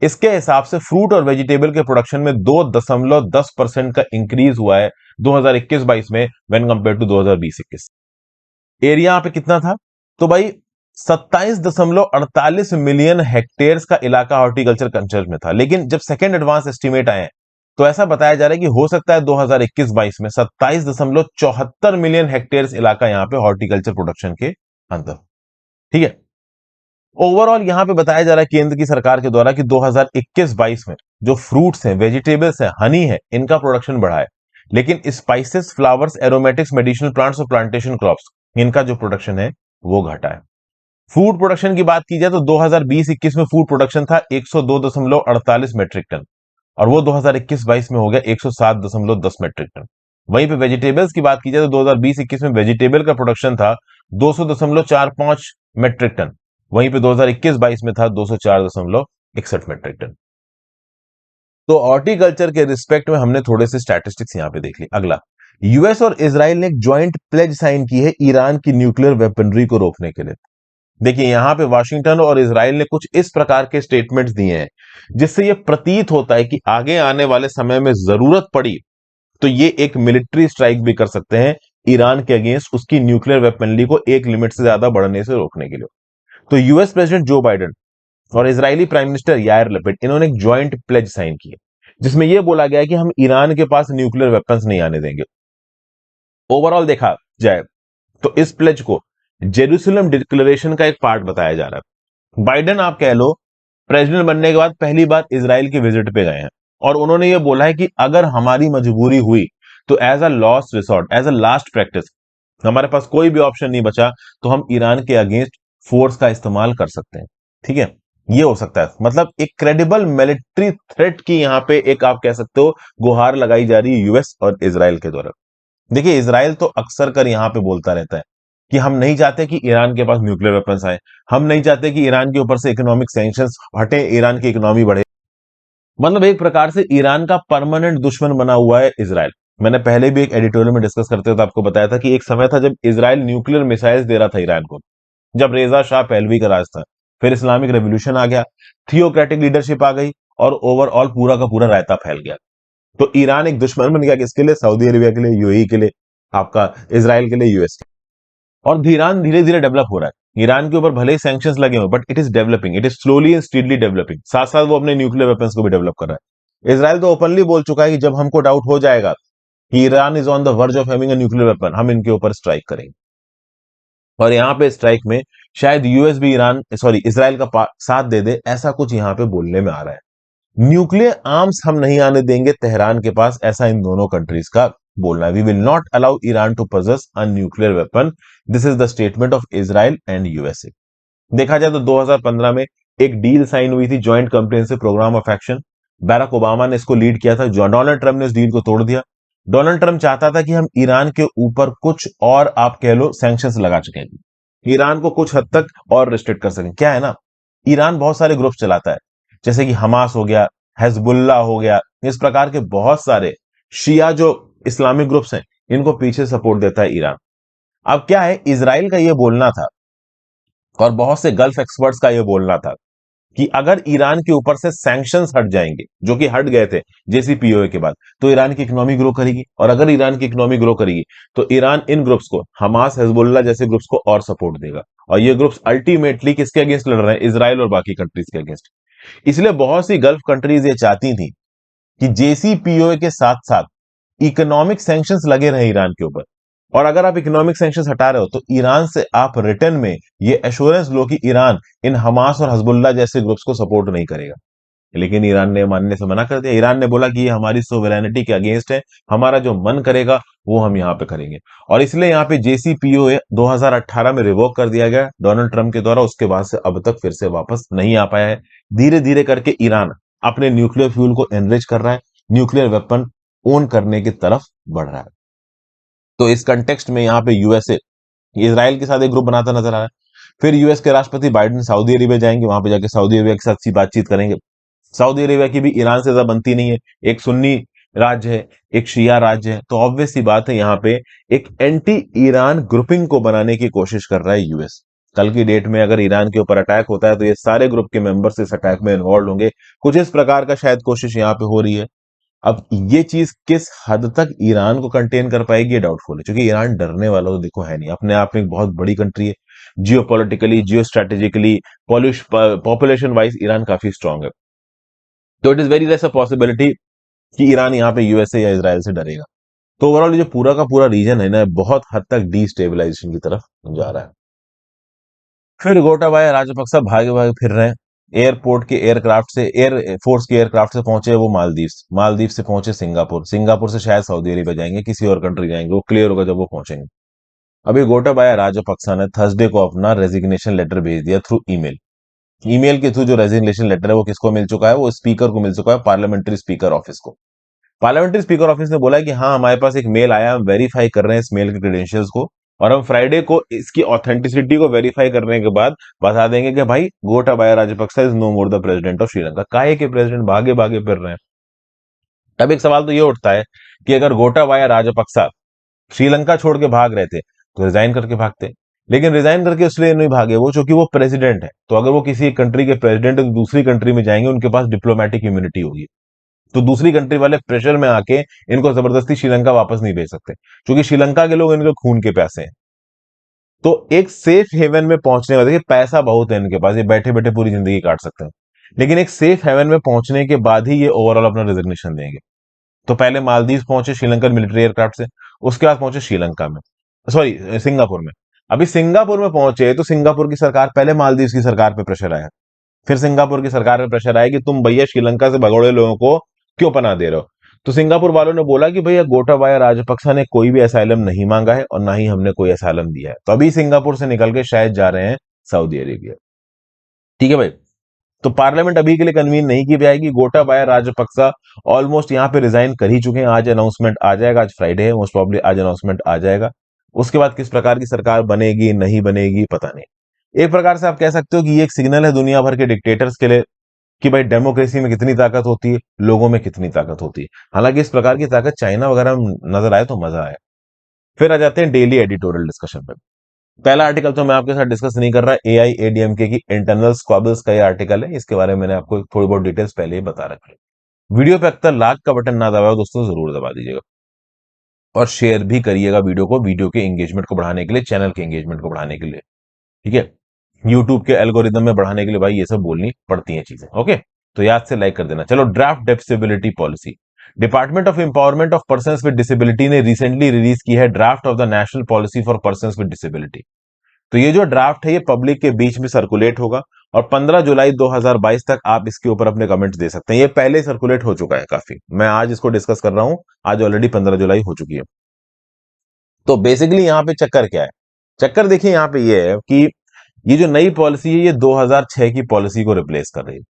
इसके हिसाब से फ्रूट और वेजिटेबल के प्रोडक्शन में 2.10% का इंक्रीज हुआ है 2021-22 में व्हेन कंपेयर टू 2020-21। एरिया यहाँ पे कितना था? तो भाई 27.48 मिलियन हेक्टेयर्स का इलाका हॉर्टिकल्चर कंसर्न में था, लेकिन जब सेकेंड एडवांस एस्टिमेट आए हैं तो ऐसा बताया जा रहा है कि हो सकता है 2021-22 में 27.74 मिलियन हेक्टेयर्स इलाका यहां पे हॉर्टिकल्चर प्रोडक्शन के अंदर। ठीक है, ओवरऑल यहां पे बताया जा रहा है केंद्र की सरकार के द्वारा कि 2021-22 में जो फ्रूट्स हैं, वेजिटेबल्स हैं, हनी है, इनका प्रोडक्शन बढ़ा है, लेकिन spices, flowers, aromatics, medicinal plants और प्लांटेशन क्रॉप्स, इनका जो प्रोडक्शन है वो घटा है। फूड प्रोडक्शन की बात की जाए तो 2020-21 में फूड प्रोडक्शन था 102.48 मेट्रिक टन, और वो 2021-22 में हो गया 107.10 मेट्रिक टन। वहीं पे वेजिटेबल्स की बात की जाए तो 2020-21 में वेजिटेबल का प्रोडक्शन था 200.45 मेट्रिक टन, वहीं पे 2021-22 में था 204.61 मेट्रिक टन। तो हॉर्टिकल्चर के रिस्पेक्ट में हमने थोड़े से स्टैटिस्टिक्स यहां पे देख ली। अगला, यूएस और इजराइल ने एक ज्वाइंट प्लेज साइन की है ईरान की न्यूक्लियर वेपनरी को रोकने के लिए। देखिए यहां पे वाशिंगटन और इजराइल ने कुछ इस प्रकार के स्टेटमेंट्स दिए हैं जिससे यह प्रतीत होता है कि आगे आने वाले समय में जरूरत पड़ी तो ये एक मिलिट्री स्ट्राइक भी कर सकते हैं ईरान के अगेंस्ट, उसकी न्यूक्लियर वेपनरी को एक लिमिट से ज्यादा बढ़ने से रोकने के लिए। तो यूएस प्रेसिडेंट जो बाइडेन और Israeli prime minister Yair Lapid, इन्होंने एक ज्वाइंट प्लेज साइन की है जिसमें यह बोला गया है कि हम ईरान के पास न्यूक्लियर वेपन्स नहीं आने देंगे। ओवरऑल देखा जाए तो इस प्लेज को जेरूसलम डिक्लेरेशन का एक पार्ट बताया जा रहा है। बाइडेन आप कह लो प्रेसिडेंट बनने के बाद पहली बार इजराइल के विजिट पे गए हैं और उन्होंने ये बोला है कि अगर हमारी मजबूरी हुई तो as a last resort, as a last practice, हमारे पास कोई भी ऑप्शन नहीं बचा तो हम ईरान के अगेंस्ट फोर्स का इस्तेमाल कर सकते हैं। ठीक है, ये हो सकता है, मतलब एक क्रेडिबल मिलिट्री थ्रेट की यहां पे एक आप कह सकते हो गुहार लगाई जा रही है यूएस और इजराइल के द्वारा। देखिए इजराइल तो अक्सर कर यहां पे बोलता रहता है कि हम नहीं चाहते कि ईरान के पास न्यूक्लियर वेपन्स आए, हम नहीं चाहते कि ईरान के ऊपर से इकोनॉमिक सैंक्शंस हटे, ईरान की इकोनॉमी बढ़े। मतलब एक प्रकार से ईरान का परमानेंट दुश्मन बना हुआ है इजराइल। मैंने पहले भी एक एडिटोरियल में डिस्कस करते हुए आपको बताया था कि एक समय था जब इजराइल न्यूक्लियर मिसाइल्स दे रहा था ईरान को, जब रेजा शाह पहलवी का राज था। फिर इस्लामिक रेवोल्यूशन आ गया, थियोक्रेटिक लीडरशिप आ गई और ओवरऑल पूरा का पूरा रायता फैल गया। तो ईरान एक दुश्मन बन गया किसके लिए? सऊदी अरेबिया के लिए, यूएई के लिए, आपका इजराइल के लिए, यूएस के। और ईरान धीरे धीरे डेवलप हो रहा है। ईरान के ऊपर भले ही सैंक्शंस लगे हुए but it is developing, it is slowly and steadily developing. साथ साथ वो अपने न्यूक्लियर वेपन्स को भी डेवलप कर रहा है। इजराइल तो ओपनली बोल चुका है कि जब हमको डाउट हो जाएगा कि Iran is on the verge of having a nuclear weapon, हम इनके ऊपर स्ट्राइक करेंगे। और यहां पे स्ट्राइक में शायद यूएस भी इजराइल का साथ दे दे, ऐसा कुछ यहां पे बोलने में आ रहा है। न्यूक्लियर आर्म्स हम नहीं आने देंगे तेहरान के पास, ऐसा इन दोनों कंट्रीज का बोलना है। We will not allow Iran to possess a nuclear weapon, this is the statement of Israel and USA. देखा जाए तो 2015 में एक डील साइन हुई थी, joint comprehensive programme of action. Barack Obama ने इसको लीड किया था, जो डोनाल्ड ट्रंप ने इस डील को तोड़ दिया। डोनाल्ड ट्रंप चाहता था कि हम ईरान के ऊपर कुछ और आप कह लो सैंक्शंस लगा चुके हैं, ईरान को कुछ हद तक और रिस्ट्रिक्ट कर सकें। क्या है ना, ईरान बहुत सारे ग्रुप्स चलाता है, जैसे कि हमास हो गया, हिजबुल्लाह हो गया, इस प्रकार के बहुत सारे शिया जो इस्लामिक ग्रुप्स हैं, इनको पीछे सपोर्ट देता है ईरान। अब क्या है, इजराइल का यह बोलना था और बहुत से गल्फ एक्सपर्ट्स का यह बोलना था कि अगर ईरान के ऊपर से सैंक्शंस हट जाएंगे, जो कि हट गए थे जेसीपीओए के बाद, तो ईरान की इकोनॉमी ग्रो करेगी, और अगर ईरान की इकोनॉमी ग्रो करेगी तो ईरान इन ग्रुप्स को, हमास, हिजबुल्लाह जैसे ग्रुप्स को और सपोर्ट देगा। और ये ग्रुप्स अल्टीमेटली किसके अगेंस्ट लड़ रहे हैं? इजराइल और बाकी कंट्रीज के अगेंस्ट। इसलिए बहुत सी गल्फ कंट्रीज ये चाहती थी कि जेसीपीओए के साथ साथ इकोनॉमिक सैंक्शंस लगे रहे ईरान के ऊपर। और अगर आप इकोनॉमिक सैंक्शंस हटा रहे हो तो ईरान से आप रिटर्न में ये एश्योरेंस लो कि ईरान इन हमास और हजबुल्लाह जैसे ग्रुप्स को सपोर्ट नहीं करेगा। लेकिन ईरान ने मानने से मना कर दिया। ईरान ने बोला कि ये हमारी सोवरेनिटी के अगेंस्ट है, हमारा जो मन करेगा वो हम यहाँ पे करेंगे। और इसलिए यहाँ पे जेसीपीओए 2018 में रिवोक कर दिया गया डोनाल्ड ट्रंप के द्वारा। उसके बाद से अब तक फिर से वापस नहीं आ पाया है। धीरे धीरे करके ईरान अपने न्यूक्लियर फ्यूल को एनरिच कर रहा है, न्यूक्लियर वेपन ओन करने की तरफ बढ़ रहा है। तो इस कंटेक्स्ट में यहाँ पे यूएसए इसराइल के साथ एक ग्रुप बनाता नजर आ रहा है। फिर यूएस के राष्ट्रपति बाइडेन सऊदी अरेबिया जाएंगे, वहां पे जाके सऊदी अरेबिया के साथ बातचीत करेंगे। सऊदी अरेबिया की भी ईरान से ज्यादा बनती नहीं है, एक सुन्नी राज्य है, एक शिया राज्य है, तो ऑब्वियस सी बात है यहाँ पे एक एंटी ईरान ग्रुपिंग को बनाने की कोशिश कर रहा है यूएस। कल की डेट में अगर ईरान के ऊपर अटैक होता है तो ये सारे ग्रुप के मेंबर्स इस अटैक में इन्वॉल्व होंगे। कुछ इस प्रकार का शायद कोशिश यहाँ पे हो रही है। अब ये चीज किस हद तक ईरान को कंटेन कर पाएगी ये डाउटफुल है, क्योंकि ईरान डरने वाला तो देखो है नहीं, अपने आप में एक बहुत बड़ी कंट्री है, जियो पॉलिटिकली, जियो स्ट्रेटेजिकली, पॉपुलेशन वाइज ईरान काफी स्ट्रांग है। तो it is very less a possibility कि ईरान यहाँ पे यूएसए या इसराइल से डरेगा। तो ओवरऑल जो पूरा का पूरा रीजन है ना, बहुत हद तक डीस्टेबलाइजेशन की तरफ जा रहा है। फिर गोटाबाया राजपक्सा भागे भागे फिर रहे हैं। एयरपोर्ट के एयरक्राफ्ट से, एयर फोर्स के एयरक्राफ्ट से पहुंचे वो मालदीव्स, मालदीव से पहुंचे सिंगापुर, सिंगापुर से शायद सऊदी अरेबिया जाएंगे, किसी और कंट्री जाएंगे, वो क्लियर होगा जब वो पहुंचेंगे। अभी गोटाबाया राजपक्सा ने थर्सडे को अपना रेजिग्नेशन लेटर भेज दिया थ्रू ईमेल। ईमेल के थ्रू जो रेजिग्नेशन लेटर है वो किसको मिल चुका है, वो स्पीकर को मिल चुका है, पार्लियामेंट्री स्पीकर ऑफिस को। पार्लियामेंट्री स्पीकर ऑफिस ने बोला है कि हाँ, हमारे पास एक मेल आया, हम वेरीफाई कर रहे हैं इस मेल के क्रेडेंशियल्स को, और हम फ्राइडे को इसकी ऑथेंटिसिटी को वेरीफाई करने के बाद बता देंगे कि भाई Gotabaya Rajapaksa is no more the president of Sri Lanka. काहे के प्रेसिडेंट भागे भागे फिर रहे हैं। अब एक सवाल तो ये उठता है कि अगर गोटाबाया राजपक्सा श्रीलंका छोड़ के भाग रहे थे तो रिजाइन करके भागते, लेकिन रिजाइन करके इसलिए नहीं भागे वो क्योंकि वो प्रेसिडेंट है। तो अगर वो किसी एक कंट्री के प्रेसिडेंट है तो दूसरी कंट्री में जाएंगे, उनके पास डिप्लोमेटिक इम्यूनिटी होगी, तो दूसरी कंट्री वाले प्रेशर में आके इनको जबरदस्ती श्रीलंका वापस नहीं भेज सकते, क्योंकि श्रीलंका के लोग इनके खून के प्यासे हैं। तो एक सेफ हेवन में पहुंचने का, देखिए पैसा बहुत है इनके पास, ये बैठे बैठे पूरी जिंदगी काट सकते हैं, लेकिन एक सेफ हेवन में पहुंचने के बाद ही ये ओवरऑल अपना रेजिग्नेशन देंगे। तो पहले मालदीव पहुंचे श्रीलंकन मिलिट्री एयरक्राफ्ट से, उसके बाद पहुंचे श्रीलंका में, सॉरी सिंगापुर में। अभी सिंगापुर में पहुंचे तो सिंगापुर की सरकार, पहले मालदीव की सरकार पे प्रेशर आया, फिर सिंगापुर की सरकार पे प्रेशर आया कि तुम भैया श्रीलंका से भगोड़े लोगों को क्यों पनाह दे रहे हो। तो सिंगापुर वालों ने बोला कि भैया गोटाबाया राजपक्सा ने कोई भी असाइलम नहीं मांगा है और ना ही हमने कोई असाइलम दिया है, तो अभी सिंगापुर से निकल के शायद जा रहे हैं सऊदी अरेबिया। ठीक है भाई, तो पार्लियामेंट अभी के लिए कन्वीन नहीं की जाएगी। गोटाबाया राजपक्सा ऑलमोस्ट यहाँ पे रिजाइन कर ही चुके हैं, आज अनाउंसमेंट आ जाएगा, आज फ्राइडे है, मोस्ट प्रॉब्ली आज अनाउंसमेंट आ जाएगा। उसके बाद किस प्रकार की सरकार बनेगी नहीं बनेगी पता नहीं। एक प्रकार से आप कह सकते हो कि ये एक सिग्नल है दुनिया भर के डिक्टेटर्स के लिए कि भाई डेमोक्रेसी में कितनी ताकत होती है, लोगों में कितनी ताकत होती है। हालांकि इस प्रकार की ताकत चाइना वगैरह में नजर आए तो मजा आए। फिर आ जाते हैं डेली एडिटोरियल डिस्कशन पे। पहला आर्टिकल तो मैं आपके साथ डिस्कस नहीं कर रहा, एआईएडीएमके की इंटरनल स्क्वाबल्स का ये आर्टिकल है, इसके बारे में मैंने आपको थोड़ी बहुत डिटेल्स पहले ही बता रखी है। वीडियो पे अब तक लाइक का बटन ना दबाओ दोस्तों, जरूर दबा दीजिएगा और शेयर भी करिएगा वीडियो को, वीडियो के एंगेजमेंट को बढ़ाने के लिए, चैनल के एंगेजमेंट को बढ़ाने के लिए। ठीक है, यूट्यूब के एल्गोरिदम में बढ़ाने के लिए भाई ये सब बोलनी पड़ती हैं चीजें। ओके, तो याद से लाइक कर देना। चलो, draft disability policy. Department of empowerment of persons with disability ने रिसेंटली रिलीज की है draft of the national policy for persons with disability. तो ये जो ड्राफ्ट है ये पब्लिक के बीच में सर्कुलेट होगा और 15 जुलाई 2022 तक आप इसके ऊपर अपने कमेंट्स दे सकते हैं। ये पहले सर्कुलेट हो चुका है काफी, मैं आज इसको डिस्कस कर रहा हूं, आज ऑलरेडी 15 जुलाई हो चुकी है। तो बेसिकली यहाँ पे चक्कर क्या है, चक्कर देखिए यहाँ पे ये है कि ये जो नई पॉलिसी है ये 2006 की पॉलिसी को रिप्लेस कर रही है।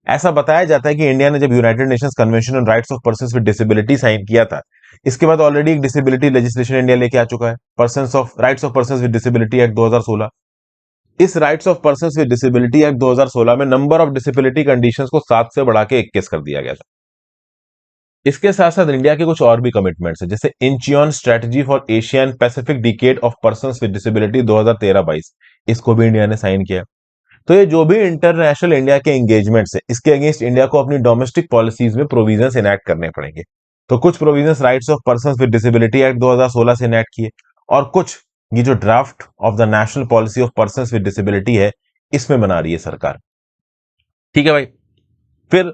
ऐसा बताया जाता है कि इंडिया ने जब United Nations convention on rights of persons with disability sign किया था, इसके बाद ऑलरेडी एक डिसेबिलिटी लेजिस्लेशन इंडिया लेके आ चुका है, persons of rights of persons with disability act 2016। इस rights of persons with disability act 2016 में नंबर ऑफ डिसेबिलिटी कंडीशंस को 7 से बढ़ा के 21 कर दिया गया था। इसके साथ साथ इंडिया के कुछ और भी कमिटमेंट्स है, जैसे Incheon strategy for Asian Pacific decade of persons with disability 2013-22, इसको भी इंडिया ने साइन किया। तो ये जो भी इंटरनेशनल इंडिया के एंगेजमेंट्स है, इसके अगेंस्ट इंडिया को अपनी डोमेस्टिक पॉलिसीज में प्रोविजंस इनैक्ट करने पड़ेंगे। तो कुछ provisions rights of persons with disability act 2016 से इनैक्ट किए, और कुछ ये जो draft of the national policy of persons with disability है इसमें बना रही है सरकार। ठीक है भाई, फिर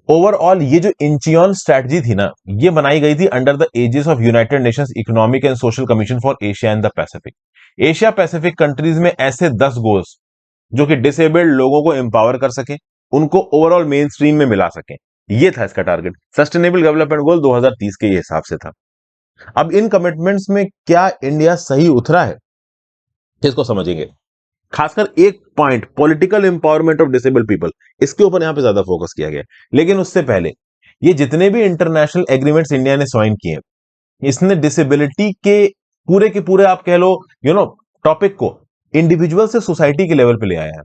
ओवरऑल ये जो इंचियन स्ट्रेटजी थी ना, ये बनाई गई थी under the aegis of United Nations economic and social commission for Asia and the Pacific. Asia Pacific countries में ऐसे 10 गोल्स जो कि डिसेबल्ड लोगों को एम्पावर कर सके, उनको ओवरऑल मेन स्ट्रीम में मिला सके, ये था इसका टारगेट। सस्टेनेबल डेवलपमेंट गोल 2030 के हिसाब से था। अब इन कमिटमेंट्स में क्या इंडिया सही उतरा है, इसको समझेंगे। खासकर एक point, political empowerment of disabled people, इसके ऊपर यहां पे ज्यादा फोकस किया गया। लेकिन उससे पहले ये जितने भी इंटरनेशनल एग्रीमेंट्स इंडिया ने साइन किए, इसने डिसेबिलिटी के पूरे के पूरे आप कह लो टॉपिक को इंडिविजुअल से सोसाइटी के लेवल पे ले आया है।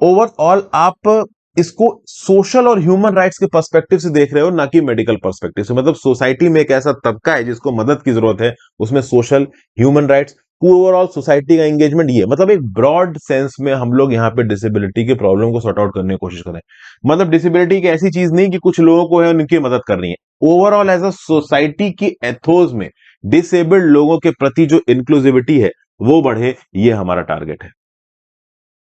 ओवरऑल आप इसको सोशल और ह्यूमन राइट्स के पर्सपेक्टिव से देख रहे हो, ना कि मेडिकल पर्सपेक्टिव से। मतलब सोसाइटी में एक ऐसा तबका है जिसको मदद की जरूरत है, उसमें social human rights overall society का एंगेजमेंट, ये मतलब एक ब्रॉड सेंस में हम लोग यहाँ पे डिसेबिलिटी के प्रॉब्लम को सॉर्ट आउट करने की कोशिश करें। मतलब डिसेबिलिटी एक ऐसी चीज नहीं कि कुछ लोगों को है उनकी मदद करनी है, ओवरऑल एज अ सोसाइटी की एथोस में डिसेबल्ड लोगों के प्रति जो इंक्लूसिविटी है वो बढ़े, ये हमारा टारगेट है।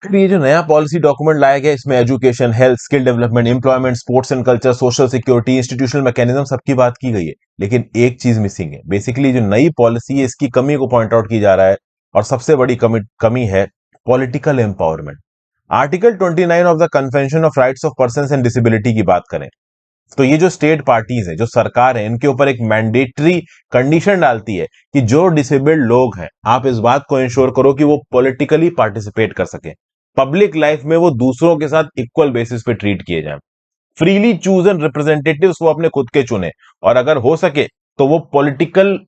फिर ये जो नया पॉलिसी डॉक्यूमेंट लाया गया, इसमें education, health, skill development, employment, sports and culture, social security, institutional mechanism, सबकी बात की गई है। लेकिन एक चीज मिसिंग है। बेसिकली जो नई पॉलिसी है इसकी कमी को पॉइंट आउट की जा रहा है, और सबसे बड़ी कमी है political empowerment. Article 29 of the convention of rights of person and disability की बात करें तो ये जो स्टेट पार्टीज है, जो सरकार है, इनके ऊपर एक मैंडेटरी कंडीशन डालती है कि जो डिसेबल्ड लोग हैं, आप इस बात को इंश्योर करो कि वो पॉलिटिकली पार्टिसिपेट कर सके, पब्लिक लाइफ में वो दूसरों के साथ इक्वल बेसिस पे ट्रीट किए जाएं, फ्रीली चूज एंड रिप्रेजेंटेटिव्स वो अपने खुद के चुने, और अगर हो सके तो वो पॉलिटिकल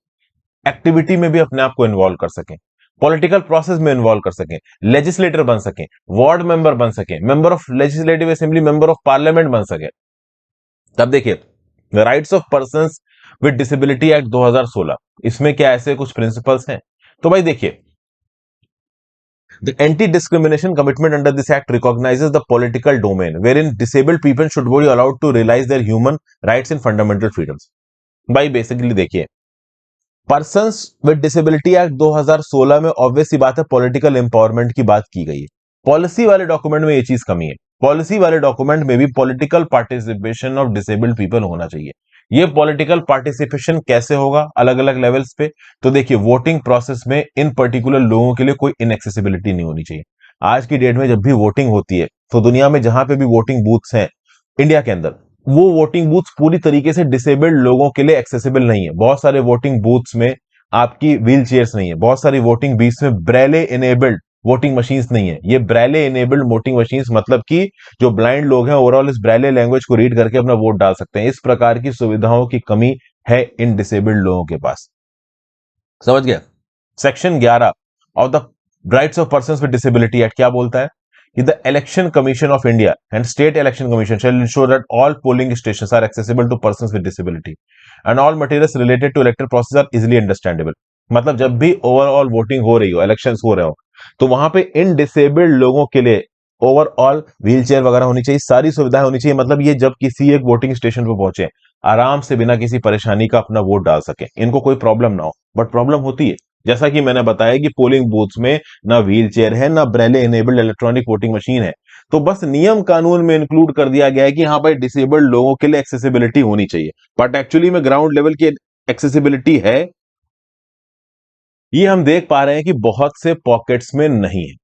एक्टिविटी में भी अपने आप को इन्वॉल्व कर सकें, पॉलिटिकल प्रोसेस में इन्वॉल्व कर सकें, लेजिस्लेटर बन सकें, वार्ड मेंबर बन सकें, member of legislative assembly, member of parliament बन सके। तब देखिए, rights of persons with disability act 2016, इसमें क्या ऐसे कुछ प्रिंसिपल्स हैं? तो भाई देखिए, the anti-discrimination commitment under this act recognizes the political domain wherein disabled people should be allowed to realize their human rights and fundamental freedoms. भाई basically देखिए, पर्संस विद डिसेबिलिटी एक्ट 2016 में ऑब्वियस सी बात है political empowerment की बात की गई है। पॉलिसी वाले डॉक्यूमेंट में ये चीज कमी है। पॉलिसी वाले डॉक्यूमेंट में भी political participation of disabled people होना चाहिए। ये पॉलिटिकल पार्टिसिपेशन कैसे होगा अलग अलग लेवल्स पे? तो देखिए, वोटिंग प्रोसेस में इन पर्टिकुलर लोगों के लिए कोई इनएक्सेसिबिलिटी नहीं होनी चाहिए। आज की डेट में जब भी वोटिंग होती है तो दुनिया में जहां पे भी वोटिंग बूथ्स हैं इंडिया के अंदर, वो वोटिंग बूथ्स पूरी तरीके से डिसेबल्ड लोगों के लिए एक्सेसिबल नहीं है। बहुत सारे वोटिंग बूथ्स में आपकी व्हील चेयर्स नहीं है, बहुत सारी वोटिंग बूथ्स में ब्रेले इनेबल्ड वोटिंग मशीन्स नहीं है। ये ब्रेले इनेबल्ड वोटिंग मशीन्स मतलब कि जो ब्लाइंड लोग हैं ओवरऑल इस ब्रेले लैंग्वेज को रीड करके अपना वोट डाल सकते हैं। इस प्रकार की सुविधाओं की कमी है इन डिसेबल्ड लोगों के पास। समझ गया? Section 11 of the rights of persons with disability act क्या बोलता है कि the election commission of India and state election commission shall ensure that all polling stations are accessible to persons with disability and all materials related to electoral process are easily understandable. मतलब जब भी overall voting हो रही हो, elections हो रहे हो, तो वहां पे इन डिसेबल्ड लोगों के लिए ओवरऑल व्हील चेयर वगैरह होनी चाहिए, सारी सुविधाएं होनी चाहिए। मतलब ये जब किसी एक वोटिंग स्टेशन पर पहुंचे आराम से बिना किसी परेशानी का अपना वोट डाल सके, इनको कोई प्रॉब्लम ना हो। बट प्रॉब्लम होती है, जैसा कि मैंने बताया कि पोलिंग बूथ्स में ना व्हील चेयर है, ना Braille enabled electronic voting machine है। तो बस नियम कानून में इंक्लूड कर दिया गया है कि हाँ भाई डिसेबल्ड लोगों के लिए एक्सेसिबिलिटी होनी चाहिए, बट एक्चुअली में ग्राउंड लेवल की एक्सेसिबिलिटी है, ये हम देख पा रहे हैं कि बहुत से पॉकेट्स में नहीं है।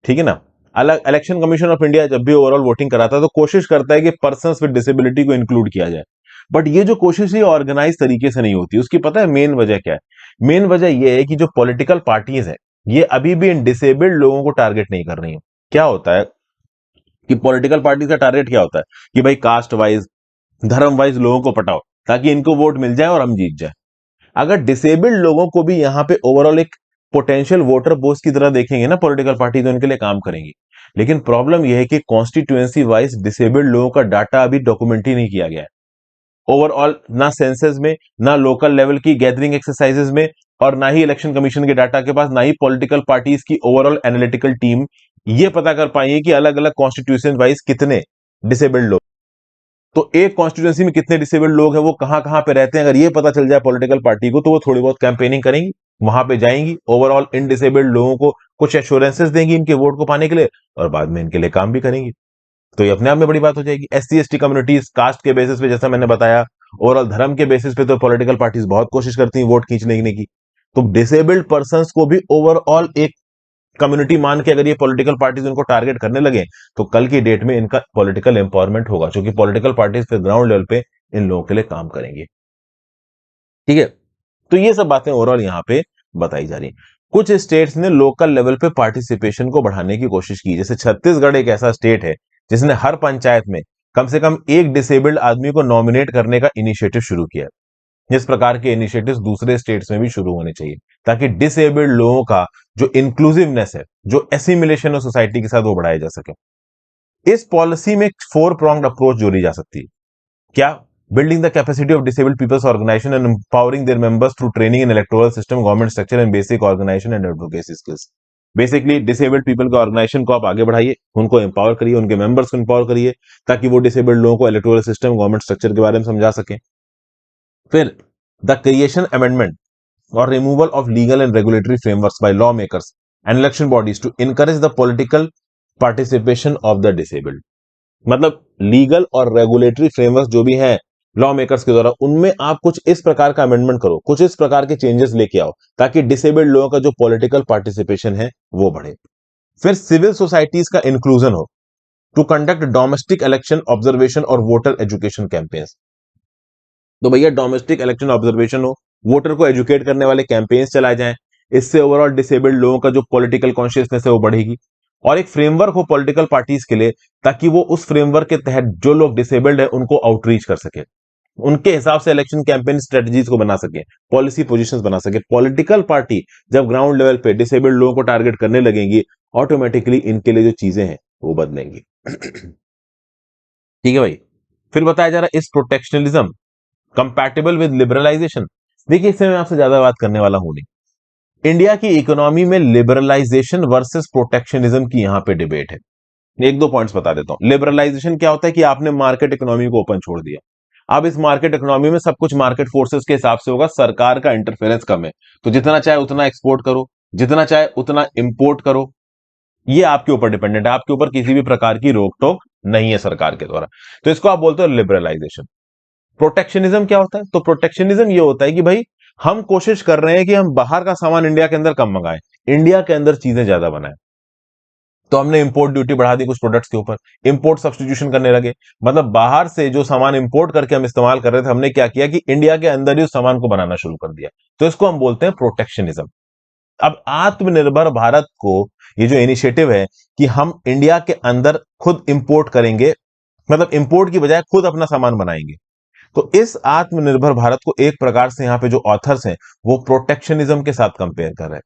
ठीक है ना? अलग इलेक्शन कमीशन ऑफ इंडिया जब भी ओवरऑल वोटिंग कराता है तो कोशिश करता है कि पर्सन्स विद डिसेबिलिटी को इंक्लूड किया जाए, बट ये जो कोशिश है ऑर्गेनाइज तरीके से नहीं होती। उसकी पता है मेन वजह क्या है? मेन वजह यह है कि जो पॉलिटिकल पार्टीज है ये अभी भी इन डिसेबल्ड लोगों को टारगेट नहीं कर रही है। क्या होता है कि पॉलिटिकल पार्टीज का टारगेट क्या होता है कि भाई कास्ट वाइज, धर्म वाइज लोगों को पटाओ ताकि इनको वोट मिल जाए और हम जीत जाए। अगर डिसेबल्ड लोगों को भी यहां पे ओवरऑल एक पोटेंशियल वोटर बोस की तरह देखेंगे ना पॉलिटिकल पार्टी, तो उनके लिए काम करेंगी। लेकिन प्रॉब्लम यह है कि कॉन्स्टिट्यूएंसी वाइज डिसेबल्ड लोगों का डाटा अभी डॉक्यूमेंट ही नहीं किया गया है ओवरऑल, ना सेंसस में, ना लोकल लेवल की गैदरिंग एक्सरसाइजेस में, और ना ही इलेक्शन कमीशन के डाटा के पास, ना ही पॉलिटिकल पार्टीज की ओवरऑल एनालिटिकल टीम ये पता कर पाई है कि अलग अलग कॉन्स्टिट्यूशन वाइज कितने डिसेबल्ड लोग, तो एक कॉन्स्टिट्यूंसी में कितने डिसेबल्ड लोग हैं, वो कहां कहां पे रहते हैं। अगर ये पता चल जाए पॉलिटिकल पार्टी को तो वो थोड़ी बहुत कैंपेनिंग करेंगी, वहां पे जाएंगी, ओवरऑल इन डिसेबल्ड लोगों को कुछ एश्योरेंसेस देंगी इनके वोट को पाने के लिए, और बाद में इनके लिए काम भी करेंगी। तो ये अपने आप में बड़ी बात हो जाएगी। SC ST कम्युनिटीज कास्ट के बेसिस पे, जैसा मैंने बताया, ओवरऑल धर्म के बेसिस पे तो पॉलिटिकल पार्टीज बहुत कोशिश करती हैं वोट खींच लेने की। तो डिसेबल्ड पर्सन को भी ओवरऑल एक कम्युनिटी मान के अगर ये पॉलिटिकल पार्टीज उनको टारगेट करने लगे तो कल की डेट में इनका पॉलिटिकल एम्पावरमेंट होगा, क्योंकि पॉलिटिकल पार्टीज फिर ग्राउंड लेवल पे इन लोगों के लिए काम करेंगे। ठीक है? तो ये सब बातें ओवरऑल यहां पे बताई जा रही। कुछ स्टेट्स ने लोकल लेवल पे पार्टिसिपेशन को बढ़ाने की कोशिश की, जैसे छत्तीसगढ़ एक ऐसा स्टेट है जिसने हर पंचायत में कम से कम एक डिसेबल्ड आदमी को नॉमिनेट करने का इनिशिएटिव शुरू किया। इस प्रकार के इनिशिएटिव्स दूसरे स्टेट्स में भी शुरू होने चाहिए, ताकि डिसेबल्ड लोगों का जो इंक्लूसिवनेस है, जो एसिमिलेशन ऑफ सोसाइटी के साथ, वो बढ़ाया जा सके। इस पॉलिसी में 4 pronged अप्रोच जोड़ी जा सकती है। क्या? Building the capacity of disabled peoples organisation and empowering their members through training in electoral system, government structure and basic organisation and advocacy skills. Basically disabled people के ऑर्गेनाइजेशन को आप आगे बढ़ाइए, उनको एम्पावर करिए, उनके मेंबर्स को एम्पावर करिए, ताकि वो डिसेबल्ड लोगों को इलेक्टोरल सिस्टम, गवर्नमेंट स्ट्रक्चर के बारे में समझा सकें। फिर द क्रिएशन अमेंडमेंट और removal of legal and regulatory frameworks by law makers and election bodies to encourage the political participation of the disabled. मतलब लीगल और रेगुलेटरी फ्रेमवर्क जो भी है लॉ मेकर्स के द्वारा, उनमें आप कुछ इस प्रकार का अमेंडमेंट करो, कुछ इस प्रकार के चेंजेस लेके आओ, ताकि डिसेबल्ड लोगों का जो पॉलिटिकल पार्टिसिपेशन है वो बढ़े। फिर सिविल सोसाइटीज का इंक्लूजन हो to conduct domestic election observation और वोटर एजुकेशन कैंपेन्स। तो भैया डोमेस्टिक इलेक्शन ऑब्जर्वेशन हो, वोटर को एजुकेट करने वाले कैंपेन्स चलाए जाएं, इससे ओवरऑल डिसेबल्ड लोगों का जो पॉलिटिकल कॉन्शियसनेस है वो बढ़ेगी। और एक फ्रेमवर्क हो पॉलिटिकल पार्टीज के लिए, ताकि वो उस फ्रेमवर्क के तहत जो लोग डिसेबल्ड है उनको आउटरीच कर सके, उनके हिसाब से इलेक्शन कैंपेन स्ट्रेटजीज को बना सके, पॉलिसी पोजीशंस बना सके। पॉलिटिकल पार्टी जब ग्राउंड लेवल पे डिसेबल्ड लोगों को टारगेट करने लगेंगी, ऑटोमेटिकली इनके लिए जो चीजें हैं वो बदलेंगी। ठीक है भाई। फिर बताया जा रहा है इस प्रोटेक्शनलिज्म कंपैटिबल विद लिबरलाइजेशन। देखिए, इससे मैं आपसे ज्यादा बात करने वाला हूं नहीं। इंडिया की इकोनॉमी में लिबरलाइजेशन वर्सेस प्रोटेक्शनिज्म की यहां पे डिबेट है। एक दो पॉइंट्स बता देता हूं। लिबरलाइजेशन क्या होता है कि आपने मार्केट इकोनॉमी को ओपन छोड़ दिया। अब इस मार्केट इकोनॉमी में सब कुछ मार्केट फोर्सेस के हिसाब से होगा, सरकार का इंटरफेरेंस कम है, तो जितना चाहे उतना एक्सपोर्ट करो, जितना चाहे उतना इंपोर्ट करो, ये आपके ऊपर डिपेंडेंट है, आपके ऊपर किसी भी प्रकार की रोक टोक नहीं है सरकार के द्वारा। तो इसको आप बोलते हो लिबरलाइजेशन। प्रोटेक्शनिज्म क्या होता है? तो प्रोटेक्शनिज्म ये होता है कि भाई हम कोशिश कर रहे हैं कि हम बाहर का सामान इंडिया के अंदर कम मंगाएं, इंडिया के अंदर चीजें ज्यादा बनाएं। तो हमने इंपोर्ट ड्यूटी बढ़ा दी कुछ प्रोडक्ट्स के ऊपर, इंपोर्ट सब्स्टिट्यूशन करने लगे। मतलब बाहर से जो सामान इंपोर्ट करके हम इस्तेमाल कर रहे थे, हमने क्या किया कि इंडिया के अंदर ही उस सामान को बनाना शुरू कर दिया। तो इसको हम बोलते हैं प्रोटेक्शनिज्म। अब आत्मनिर्भर भारत को ये जो इनिशिएटिव है कि हम इंडिया के अंदर खुद इंपोर्ट करेंगे, मतलब इंपोर्ट की बजाय खुद अपना सामान बनाएंगे, तो इस आत्मनिर्भर भारत को एक प्रकार से यहां पे जो ऑथर्स हैं वो प्रोटेक्शनिज्म के साथ कंपेयर कर रहे हैं।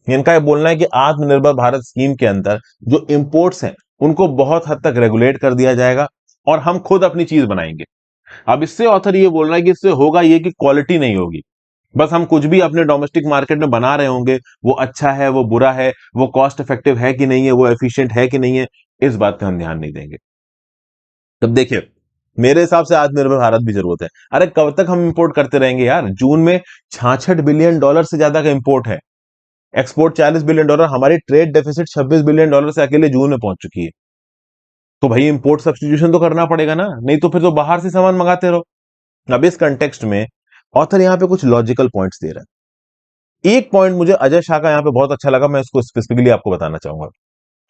इनका ये बोलना है कि आत्मनिर्भर भारत स्कीम के अंदर जो इंपोर्ट्स हैं उनको बहुत हद तक रेगुलेट कर दिया जाएगा और हम खुद अपनी चीज बनाएंगे। अब इससे ऑथर ये बोल रहा है कि इससे होगा ये कि क्वालिटी नहीं होगी, बस हम कुछ भी अपने डोमेस्टिक मार्केट में बना रहे होंगे, वो अच्छा है, वो बुरा है, वो कॉस्ट इफेक्टिव है कि नहीं है, वो एफिशिएंट है कि नहीं है, इस बात का हम ध्यान नहीं देंगे। तब देखिए, मेरे हिसाब से आत्मनिर्भर भारत भी जरूरत है। अरे कब तक हम इंपोर्ट करते रहेंगे यार? जून में $66 बिलियन से ज्यादा का इंपोर्ट है, एक्सपोर्ट $40 बिलियन, हमारी ट्रेड डेफिसिट $26 बिलियन से अकेले जून में पहुंच चुकी है। तो भाई इंपोर्ट सब्स्टिट्यूशन तो करना पड़ेगा ना, नहीं तो फिर तो बाहर से सामान मंगाते रहो। अब इस कंटेक्स्ट में ऑथर यहां पे कुछ लॉजिकल पॉइंट्स दे रहा है। एक पॉइंट मुझे अजय शाह का यहां पे बहुत अच्छा लगा, मैं इसको स्पेसिफिकली आपको बताना चाहूंगा।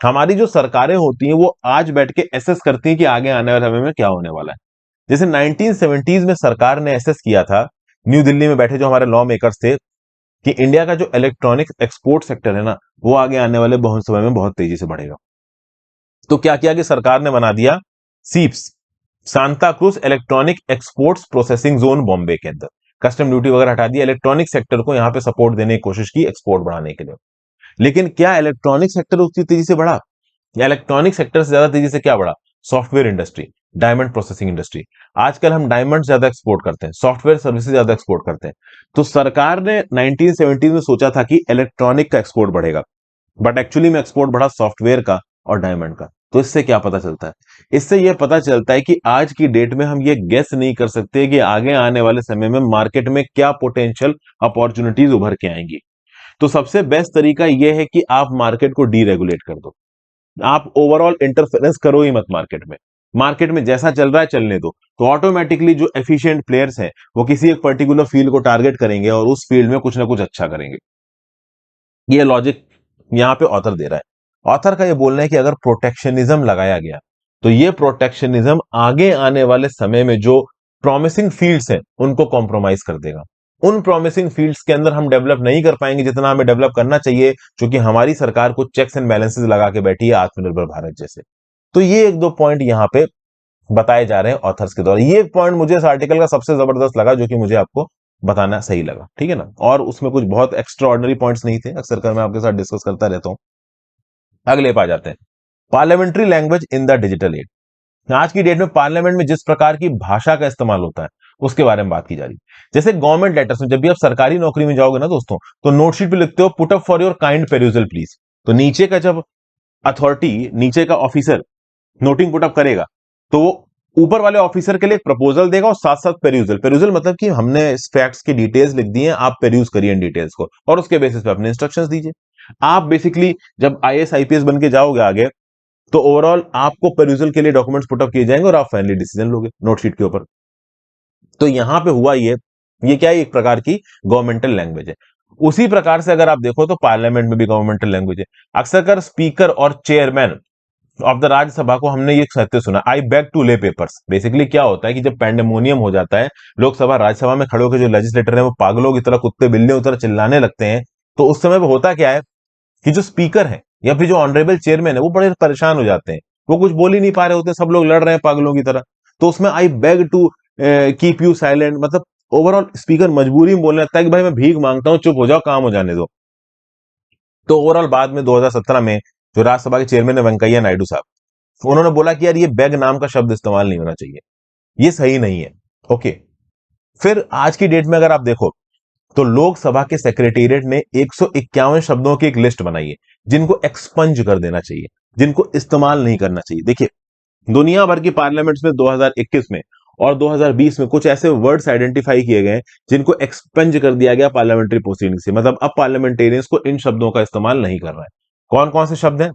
हमारी जो सरकारें होती हैं वो आज बैठ के एसेस करती हैं कि आगे आने वाले समय में क्या होने वाला है। जैसे 1970s में सरकार ने एसेस किया था, न्यू दिल्ली में बैठे जो हमारे लॉ मेकर्स थे, कि इंडिया का जो इलेक्ट्रॉनिक एक्सपोर्ट सेक्टर है ना, वो आगे आने वाले बहुत समय में बहुत तेजी से बढ़ेगा। तो क्या किया कि सरकार ने बना दिया SEEPZ, Santa Cruz electronic exports processing zone, Bombay के अंदर कस्टम ड्यूटी वगैरह हटा दिया, इलेक्ट्रॉनिक सेक्टर को यहां पे सपोर्ट देने की कोशिश की एक्सपोर्ट बढ़ाने के लिए। लेकिन क्या इलेक्ट्रॉनिक सेक्टर उतनी तेजी से बढ़ा? या इलेक्ट्रॉनिक सेक्टर से ज्यादा तेजी से क्या बढ़ा? Software industry, diamond processing industry. आजकल हम डायमंड ज्यादा एक्सपोर्ट करते हैं, सॉफ्टवेयर सर्विसेज ज्यादा एक्सपोर्ट करते हैं। तो सरकार ने 1970 में सोचा था कि इलेक्ट्रॉनिक का एक्सपोर्ट बढ़ेगा, बट एक्चुअली में एक्सपोर्ट बढ़ा सॉफ्टवेयर का और डायमंड का। तो इससे क्या पता चलता है? इससे यह पता चलता है कि आज की डेट में हम ये गेस नहीं कर सकते कि आगे आने वाले समय में मार्केट में क्या पोटेंशियल अपॉर्चुनिटीज उभर के आएंगी। तो सबसे बेस्ट तरीका यह है कि आप मार्केट को डीरेगुलेट कर दो, आप ओवरऑल इंटरफेरेंस करो ही मत मार्केट में। मार्केट में जैसा चल रहा है चलने दो, तो ऑटोमेटिकली जो एफिशिएंट प्लेयर्स हैं वो किसी एक पर्टिकुलर फील्ड को टारगेट करेंगे और उस फील्ड में कुछ ना कुछ अच्छा करेंगे। ये लॉजिक यहां पे ऑथर दे रहा है। ऑथर का ये बोलना है कि अगर प्रोटेक्शनिज्म लगाया गया तो ये प्रोटेक्शनिज्म आगे आने वाले समय में जो प्रॉमिसिंग फील्ड्स हैं उनको कॉम्प्रोमाइज कर देगा। उन प्रॉमिसिंग फील्ड्स के अंदर हम डेवलप नहीं कर पाएंगे जितना हमें डेवलप करना चाहिए, क्योंकि हमारी सरकार कुछ चेक्स एंड बैलेंसेस लगा के बैठी है आत्मनिर्भर भारत जैसे। तो ये एक दो पॉइंट यहां पे बताए जा रहे हैं ऑथर्स के द्वारा। ये पॉइंट मुझे इस आर्टिकल का सबसे जबरदस्त लगा जो कि मुझे आपको बताना सही लगा, ठीक है ना। और उसमें कुछ बहुत एक्स्ट्रा ऑर्डिनरी पॉइंट्स नहीं थे, अक्सर कर मैं आपके साथ डिस्कस करता रहता हूं। अगले पे आ जाते हैं, parliamentary language in the digital age. आज की डेट में पार्लियामेंट में जिस प्रकार की भाषा का इस्तेमाल होता है उसके बारे में बात की जा रही है। जैसे गवर्नमेंट लेटर्स में जब भी आप सरकारी नौकरी में जाओगे ना दोस्तों, तो नोटशीट पे लिखते हो put up for your kind perusal please. तो नीचे का जब अथॉरिटी, नीचे का ऑफिसर नोटिंग पुट अप करेगा, तो वो ऊपर वाले ऑफिसर के लिए एक प्रपोजल देगा और साथ साथ पेरूजल, पेरूजल मतलब कि हमने इस फैक्ट्स की डिटेल्स लिख दी हैं, आप पेरूज करिए इन डिटेल्स को और उसके बेसिस पे अपने इंस्ट्रक्शंस दीजिए। आप बेसिकली जब आईएएस आईपीएस बन के जाओगे आगे, तो ओवरऑल आपको पेरूजल के लिए डॉक्यूमेंट्स पुटअप किए जाएंगे और आप फाइनली डिसीजन लोगे नोटशीट के ऊपर। तो यहां पे हुआ ये क्या है, एक प्रकार की गवर्नमेंटल लैंग्वेज है। उसी प्रकार से अगर आप देखो तो पार्लियामेंट में भी गवर्नमेंटल लैंग्वेज है। अक्सर कर स्पीकर और चेयरमैन ऑफ द राज्यसभा को हमने ये कहते सुना, आई बैग टू ले पेपर्स। बेसिकली क्या होता है कि जब पैंडेमोनियम हो जाता है, लोकसभा राज्यसभा में खड़े होकर जो लेजिस्लेटर हैं वो पागलों की तरह, कुत्ते बिल्लियों की तरह चिल्लाने लगते हैं, तो उस समय पे होता क्या है कि जो स्पीकर है या फिर जो ऑनरेबल चेयरमैन है वो बड़े परेशान हो जाते हैं, वो कुछ बोल ही नहीं पा रहे होते, सब लोग लड़ रहे हैं पागलों की तरह। तो उसमें I beg to keep you silent, मतलब ओवरऑल स्पीकर मजबूरी में बोलने लगता है कि भाई मैं भीख मांगता हूं, चुप हो जाओ, काम हो जाने दो। तो ओवरऑल बाद में 2017 में जो राज्यसभा के चेयरमैन है वेंकैया नायडू साहब, उन्होंने बोला कि यार ये बेग नाम का शब्द इस्तेमाल नहीं होना चाहिए, ये सही नहीं है। ओके। फिर आज की डेट में अगर आप देखो तो लोकसभा के सेक्रेटेरिएट ने 151 शब्दों की एक लिस्ट बनाई है जिनको एक्सपंज कर देना चाहिए, जिनको इस्तेमाल नहीं करना चाहिए। देखिए, दुनिया भर की पार्लियामेंट्स में 2021 में और 2020 में कुछ ऐसे वर्ड्स आइडेंटिफाई किए गए जिनको एक्सपंज कर दिया गया पार्लियामेंट्री प्रोसीडिंग से, मतलब अब पार्लियामेंटेरियंस को इन शब्दों का इस्तेमाल नहीं करना है। कौन कौन से शब्द हैं?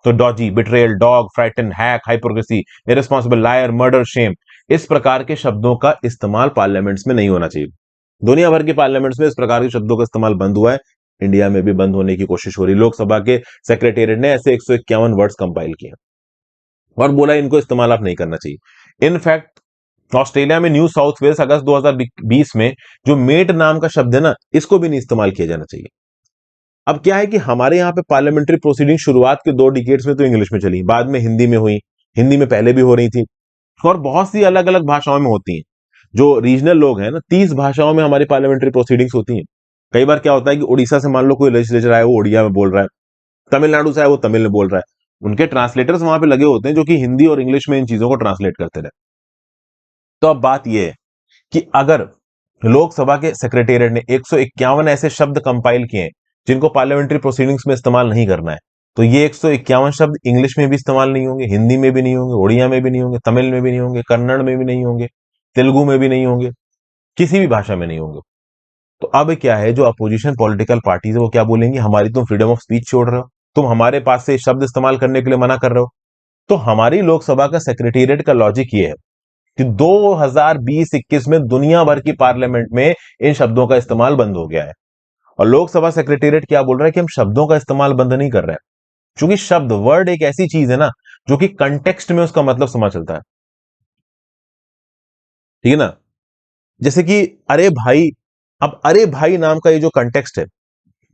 तो dodgy, betrayal, dog, frighten, hack, hypocrisy, irresponsible, liar, murder, shame, इस प्रकार के शब्दों का इस्तेमाल पार्लियामेंट्स में नहीं होना चाहिए। दुनिया भर के पार्लियामेंट्स में इस प्रकार के शब्दों का इस्तेमाल बंद हुआ है, इंडिया में भी बंद होने की कोशिश हो रही है। लोकसभा के सेक्रेटेरिएट ने ऐसे 151 वर्ड्स कंपाइल किए और बोला इनको इस्तेमाल आप नहीं करना चाहिए। इनफैक्ट ऑस्ट्रेलिया में न्यू साउथ वेल्स अगस्त 2020 में जो मेट नाम का शब्द है ना, इसको भी नहीं इस्तेमाल किया जाना चाहिए। अब क्या है कि हमारे यहाँ पे पार्लियामेंट्री प्रोसीडिंग शुरुआत के 2 डिकेड्स में तो इंग्लिश में चली, बाद में हिंदी में हुई, हिंदी में पहले भी हो रही थी और बहुत सी अलग अलग भाषाओं में होती हैं। जो रीजनल लोग हैं ना, 30 भाषाओं में हमारी पार्लियामेंट्री प्रोसीडिंग्स होती हैं। कई बार क्या होता है कि उड़ीसा से मान लो कोई लेजिस्लेचर आया, वो उड़िया में बोल रहा है, तमिलनाडु से आया वो तमिल में बोल रहा है, उनके ट्रांसलेटर्स वहां पे लगे होते हैं जो कि हिंदी और इंग्लिश में इन चीजों को ट्रांसलेट करते रहे। तो अब बात यह है कि अगर लोकसभा के सेक्रेटेरिएट ने 151 ऐसे शब्द कंपाइल किए हैं जिनको पार्लियामेंट्री प्रोसीडिंग्स में इस्तेमाल नहीं करना है, तो ये 151 शब्द इंग्लिश में भी इस्तेमाल नहीं होंगे, हिंदी में भी नहीं होंगे, उड़िया में भी नहीं होंगे, तमिल में भी नहीं होंगे, कन्नड़ में भी नहीं होंगे, तेलुगु में भी नहीं होंगे, किसी भी भाषा में नहीं होंगे। तो अब क्या है, जो अपोजिशन पॉलिटिकल पार्टीज है वो क्या बोलेंगे, हमारी तुम फ्रीडम ऑफ स्पीच छोड़ रहे हो, तुम हमारे पास से शब्द इस्तेमाल करने के लिए मना कर रहे हो। तो हमारी लोकसभा का सेक्रेटेरिएट का लॉजिक ये है कि 2020-21 में दुनिया भर की पार्लियामेंट में इन शब्दों का इस्तेमाल बंद हो गया है। और लोकसभा सेक्रेटेरिएट क्या बोल रहा है कि हम शब्दों का इस्तेमाल बंद नहीं कर रहे हैं, क्योंकि शब्द, वर्ड एक ऐसी चीज है ना जो कि कंटेक्स्ट में उसका मतलब समझ चलता है, ठीक है ना। जैसे कि अरे भाई, अब अरे भाई नाम का ये जो कंटेक्स्ट है,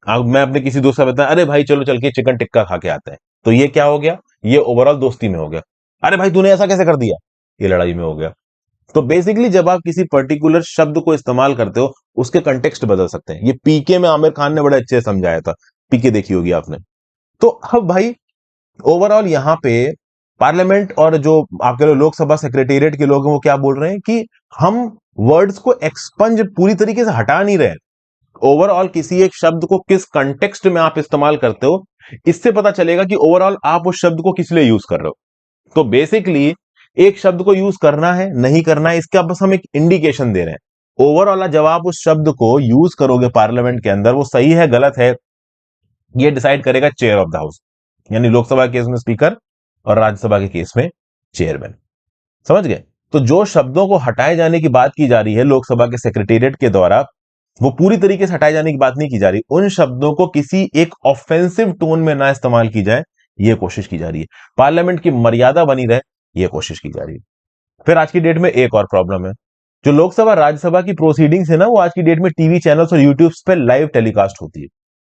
अब मैं अपने किसी दोस्त से बताया अरे भाई चलो चल के चिकन टिक्का खा के आते हैं, तो ये क्या हो गया, ये ओवरऑल दोस्ती में हो गया। अरे भाई तूने ऐसा कैसे कर दिया, ये लड़ाई में हो गया। तो बेसिकली जब आप किसी पर्टिकुलर शब्द को इस्तेमाल करते हो, उसके कंटेक्स्ट बदल सकते हैं। ये पीके में आमिर खान ने बड़े अच्छे से समझाया था, पीके देखी होगी आपने। तो अब भाई ओवरऑल यहाँ पे पार्लियामेंट और जो आपके लोकसभा सेक्रेटेरिएट के लोग हैं वो क्या बोल रहे हैं कि हम वर्ड्स को एक्सपंज पूरी तरीके से हटा नहीं रहे। ओवरऑल किसी एक शब्द को किस कंटेक्स्ट में आप इस्तेमाल करते हो, इससे पता चलेगा कि ओवरऑल आप उस शब्द को किस लिए यूज कर रहे हो। तो बेसिकली एक शब्द को यूज करना है नहीं करना है, इसका बस हम एक इंडिकेशन दे रहे हैं। ओवरऑल जब आप उस शब्द को यूज करोगे पार्लियामेंट के अंदर, वो सही है गलत है, ये डिसाइड करेगा चेयर ऑफ द हाउस, यानी लोकसभा के केस में स्पीकर और राज्यसभा के केस में चेयरमैन। समझ गए? तो जो शब्दों को हटाए जाने की बात की जा रही है लोकसभा के सेक्रेटेरिएट के द्वारा, वो पूरी तरीके से हटाए जाने की बात नहीं की जा रही, उन शब्दों को किसी एक ऑफेंसिव टोन में ना इस्तेमाल की जाए, ये कोशिश की जा रही है। पार्लियामेंट की मर्यादा बनी रहे, ये कोशिश की जा रही है। फिर आज की डेट में एक और प्रॉब्लम है, जो लोकसभा राज्यसभा की प्रोसीडिंग्स है ना, वो आज की डेट में टीवी चैनल्स और यूट्यूब पे लाइव टेलीकास्ट होती है।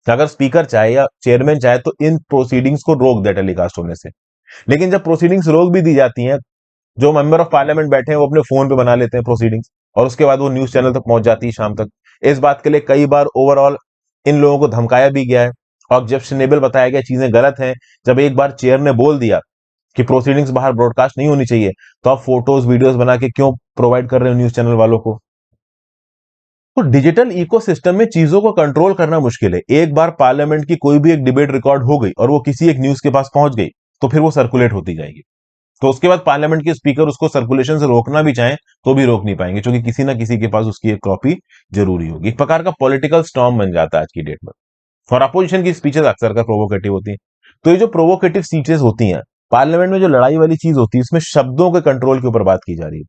अगर स्पीकर चाहे या चेयरमैन चाहे तो इन प्रोसीडिंग्स को रोक दे टेलीकास्ट होने से। लेकिन जब प्रोसीडिंग्स रोक भी दी जाती हैं, जो मेंबर ऑफ पार्लियामेंट बैठे हैं वो अपने फोन पे बना लेते हैं प्रोसीडिंग्स, और उसके बाद वो न्यूज चैनल तक पहुंच जाती है शाम तक। इस बात के लिए कई बार ओवरऑल इन लोगों को धमकाया भी गया है, और जब शनेबल बताया गया चीजें गलत हैं, जब एक बार चेयर ने बोल दिया कि प्रोसीडिंग्स बाहर ब्रॉडकास्ट नहीं होनी चाहिए, तो आप फोटोज वीडियोस बना के क्यों प्रोवाइड कर रहे हो न्यूज चैनल वालों को? तो डिजिटल इकोसिस्टम में चीजों को कंट्रोल करना मुश्किल है। एक बार पार्लियामेंट की कोई भी एक डिबेट रिकॉर्ड हो गई और वो किसी एक न्यूज के पास पहुंच गई, तो फिर वो सर्कुलेट होती जाएगी। तो उसके बाद पार्लियामेंट के स्पीकर उसको सर्कुलेशन से रोकना भी चाहें तो भी रोक नहीं पाएंगे, क्योंकि किसी ना किसी के पास उसकी एक कॉपी जरूरी होगी। एक प्रकार का पॉलिटिकल स्टॉर्म बन जाता है आज की डेट में। और अपोजिशन की स्पीचेस अक्सर का प्रोवोकेटिव होती हैं। तो ये जो प्रोवोकेटिव स्पीचेस होती हैं पार्लियामेंट में, जो लड़ाई वाली चीज होती है, इसमें शब्दों के कंट्रोल के ऊपर बात की जा रही है,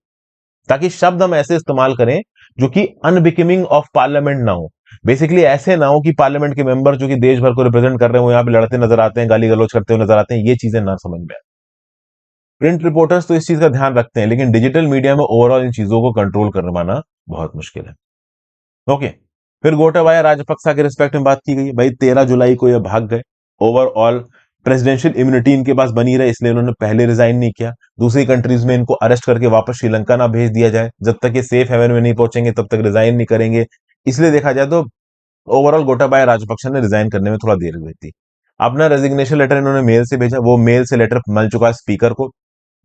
ताकि शब्द हम ऐसे इस्तेमाल करें जो कि अनबिकमिंग ऑफ पार्लियामेंट ना हो। बेसिकली ऐसे ना हो कि पार्लियामेंट के मेंबर जो कि देश भर को रिप्रेजेंट कर रहे हो यहाँ पे लड़ते नजर आते हैं, गाली गलौज करते हुए नजर आते हैं, ये चीजें ना समझ में आए। प्रिंट रिपोर्टर्स तो इस चीज का ध्यान रखते हैं, लेकिन डिजिटल मीडिया में ओवरऑल इन चीजों को कंट्रोल करवाना बहुत मुश्किल है। ओके, फिर गोटाबाया राजपक्सा के रिस्पेक्ट में बात की गई। भाई 13 जुलाई को ये भाग गए। ओवरऑल प्रेसिडेंशियल इम्यूनिटी इनके पास बनी रहे, इसलिए उन्होंने पहले रिजाइन नहीं किया। दूसरी कंट्रीज में इनको अरेस्ट करके वापस श्रीलंका ना भेज दिया जाए, जब तक ये सेफ हेवन में नहीं पहुंचेंगे तब तक रिजाइन नहीं करेंगे। इसलिए देखा जाए तो ओवरऑल गोटाबाया राजपक्सा ने रिजाइन करने में थोड़ा देर हुई थी। अपना रेजिग्नेशन लेटर इन्होंने मेल से भेजा, वो मेल से लेटर मिल चुका है स्पीकर को।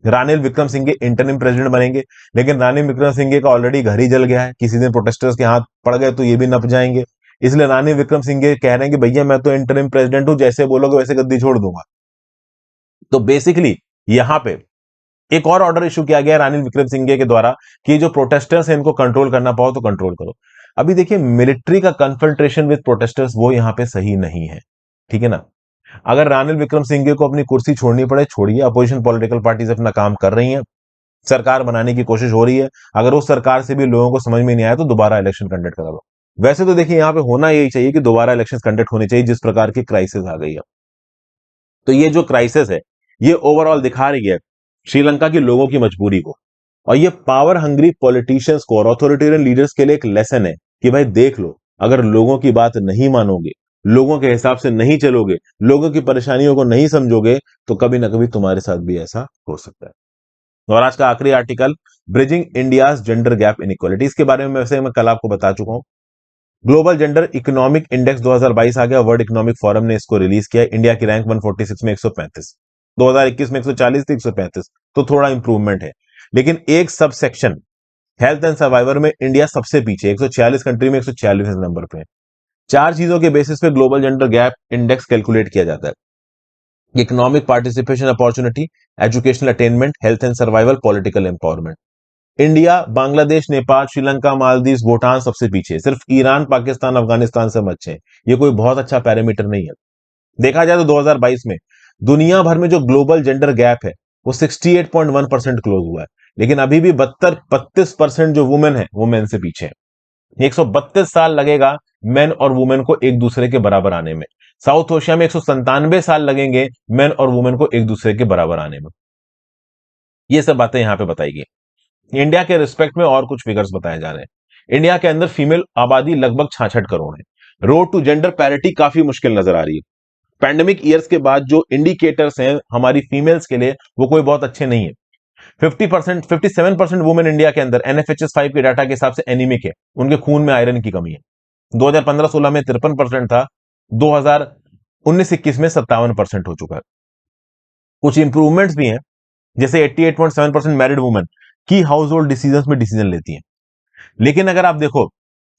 रानिल विक्रमसिंघे इंटरिम प्रेसिडेंट बनेंगे, लेकिन रानिल विक्रमसिंघे का ऑलरेडी घर ही जल गया है, किसी दिन प्रोटेस्टर्स के हाथ पड़ गए तो ये भी नप जाएंगे। इसलिए रानिल विक्रमसिंघे कह रहे हैं कि भैया मैं तो इंटरिम प्रेसिडेंट हूं, जैसे बोलोगे वैसे गद्दी छोड़ दूंगा। तो बेसिकली यहां पे एक और ऑर्डर इशू किया गया रानिल विक्रमसिंघे के द्वारा कि जो प्रोटेस्टर्स है इनको कंट्रोल करना पाओ तो कंट्रोल करो। अभी देखिए, मिलिट्री का कन्फ्रंट्रेशन विद प्रोटेस्टर्स वो यहां पे सही नहीं है, ठीक है ना। अगर रानिल विक्रमसिंघे को अपनी कुर्सी छोड़नी पड़े, छोड़िए। अपोजिशन पॉलिटिकल पार्टीज अपना काम कर रही हैं, सरकार बनाने की कोशिश हो रही है। अगर उस सरकार से भी लोगों को समझ में नहीं आया तो दोबारा इलेक्शन कंडक्ट करा लो। वैसे तो देखिए यहाँ पे होना यही चाहिए कि दोबारा इलेक्शन कंडक्ट होने चाहिए, जिस प्रकार की क्राइसिस आ गई है। तो ये जो क्राइसिस है ये ओवरऑल दिखा रही है श्रीलंका के लोगों की मजबूरी को, और ये पावर हंग्री पॉलिटिशियंस को और ऑथोरिटेरियन लीडर्स के लिए एक लेसन है कि भाई देख लो, अगर लोगों की बात नहीं मानोगे, लोगों के हिसाब से नहीं चलोगे, लोगों की परेशानियों को नहीं समझोगे, तो कभी ना कभी तुम्हारे साथ भी ऐसा हो सकता है। और आज का आखिरी article, bridging India's gender gap inequality, इसके बारे में वैसे मैं कल आपको बता चुका हूं। ग्लोबल जेंडर इकोनॉमिक इंडेक्स 2022 आ गया, वर्ल्ड इकोनॉमिक फोरम ने इसको रिलीज किया। इंडिया की रैंक 146 में 135, 2021 में 140 थी, 135, तो थोड़ा इंप्रूवमेंट है। लेकिन एक sub section health and survivor में इंडिया सबसे पीछे, 146 कंट्री में 146 नंबर पे है। चार चीजों के बेसिस पे global gender gap index calculate किया जाता है: economic participation opportunity, educational attainment, health and survival, political empowerment. India, Bangladesh, Nepal, Sri Lanka, Maldives, Bhutan सबसे पीछे है। सिर्फ ईरान, पाकिस्तान, अफगानिस्तान से अच्छे हैं। ये कोई बहुत अच्छा पैरामीटर नहीं है। देखा जाए तो 2022 में दुनिया भर में जो ग्लोबल जेंडर गैप है वो 68.1% क्लोज हुआ है, लेकिन अभी भी 32% जो वुमेन है वो मेन से पीछे है। 132 साल लगेगा मेन और वुमेन को एक दूसरे के बराबर आने में। साउथ एशिया में 197 साल लगेंगे मेन और वुमेन को एक दूसरे के बराबर आने में। ये सब बातें यहां पे बताई गई। इंडिया के रिस्पेक्ट में और कुछ फिगर्स बताए जा रहे हैं। इंडिया के अंदर फीमेल आबादी लगभग 66 करोड़ है। रोड टू जेंडर पैरिटी काफी मुश्किल नजर आ रही है। पैंडेमिक ईयर्स के बाद जो इंडिकेटर्स हैं हमारी फीमेल्स के लिए वो कोई बहुत अच्छे नहीं है। 50%, 57% वुमेन इंडिया के अंदर NFHS 5 के डाटा के हिसाब से एनीमिक है, उनके खून में आयरन की कमी है। 2015-16 में 53% था, 2019-21 में 57% हो चुका है। कुछ इंप्रूवमेंट्स भी हैं, जैसे 88.7% मैरिड वुमेन की हाउस होल्ड डिसीजन में डिसीजन लेती हैं। लेकिन अगर आप देखो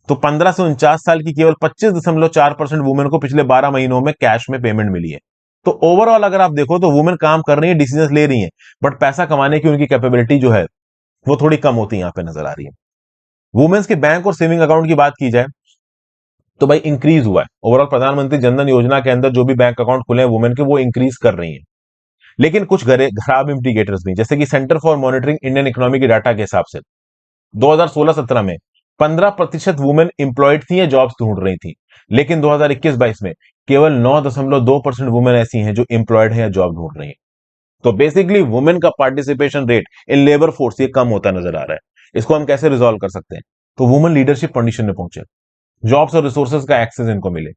तो 15 से 49 साल की केवल 25.4% वुमेन को पिछले 12 महीनों में कैश में पेमेंट मिली है। तो ओवरऑल अगर आप देखो तो वुमेन काम कर रही है, डिसीजन ले रही है, बट पैसा कमाने की उनकी कैपेबिलिटी जो है वो थोड़ी कम होती है, यहां पे नजर आ रही है। वुमेन्स के बैंक और सेविंग अकाउंट की बात की जाए तो भाई इंक्रीज हुआ है। ओवरऑल प्रधानमंत्री जनधन योजना के अंदर जो भी बैंक अकाउंट खुले हैं वुमेन के, वो इंक्रीज कर रही है। लेकिन कुछ खराब इंडिकेटर्स भी, जैसे कि centre for monitoring Indian economy के डाटा के हिसाब से 2016-17 में 15% वुमेन इंप्लॉयड थी या जॉब्स ढूंढ रही थी, लेकिन 2021-22 में केवल 9.2% वुमेन ऐसी हैं जो इंप्लॉयड है या जॉब ढूंढ रही हैं। तो बेसिकली वुमेन का participation rate in labour force ये कम होता नजर आ रहा है। इसको हम कैसे रिजॉल्व कर सकते हैं? तो वुमेन लीडरशिप कंडीशन में पहुंचे, जॉब्स और रिसोर्सेज का एक्सेस इनको मिले,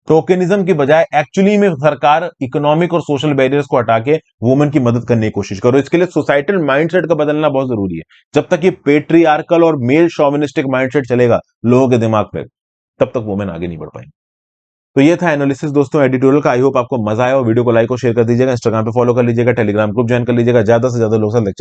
टोकेनिज्म की बजाय एक्चुअली में सरकार इकोनॉमिक और सोशल बैरियर्स को हटा के वुमेन की मदद करने की कोशिश करो। इसके लिए सोसाइटल माइंडसेट का बदलना बहुत जरूरी है। जब तक ये पेट्रियार्कल और मेल शॉविनिस्टिक माइंडसेट चलेगा लोगों के दिमाग में, तब तक वुमेन आगे नहीं बढ़ पाएंगे। तो ये था एनालिसिस दोस्तों एडिटोरियल का। आई होप आपको मजा आया। वीडियो को लाइक और शेयर कर दीजिएगा, इंस्टाग्राम पे फॉलो कर लीजिएगा, टेलीग्राम ग्रुप ज्वाइन कर लीजिएगा, ज्यादा से ज्यादा लोग साथ लेक्चर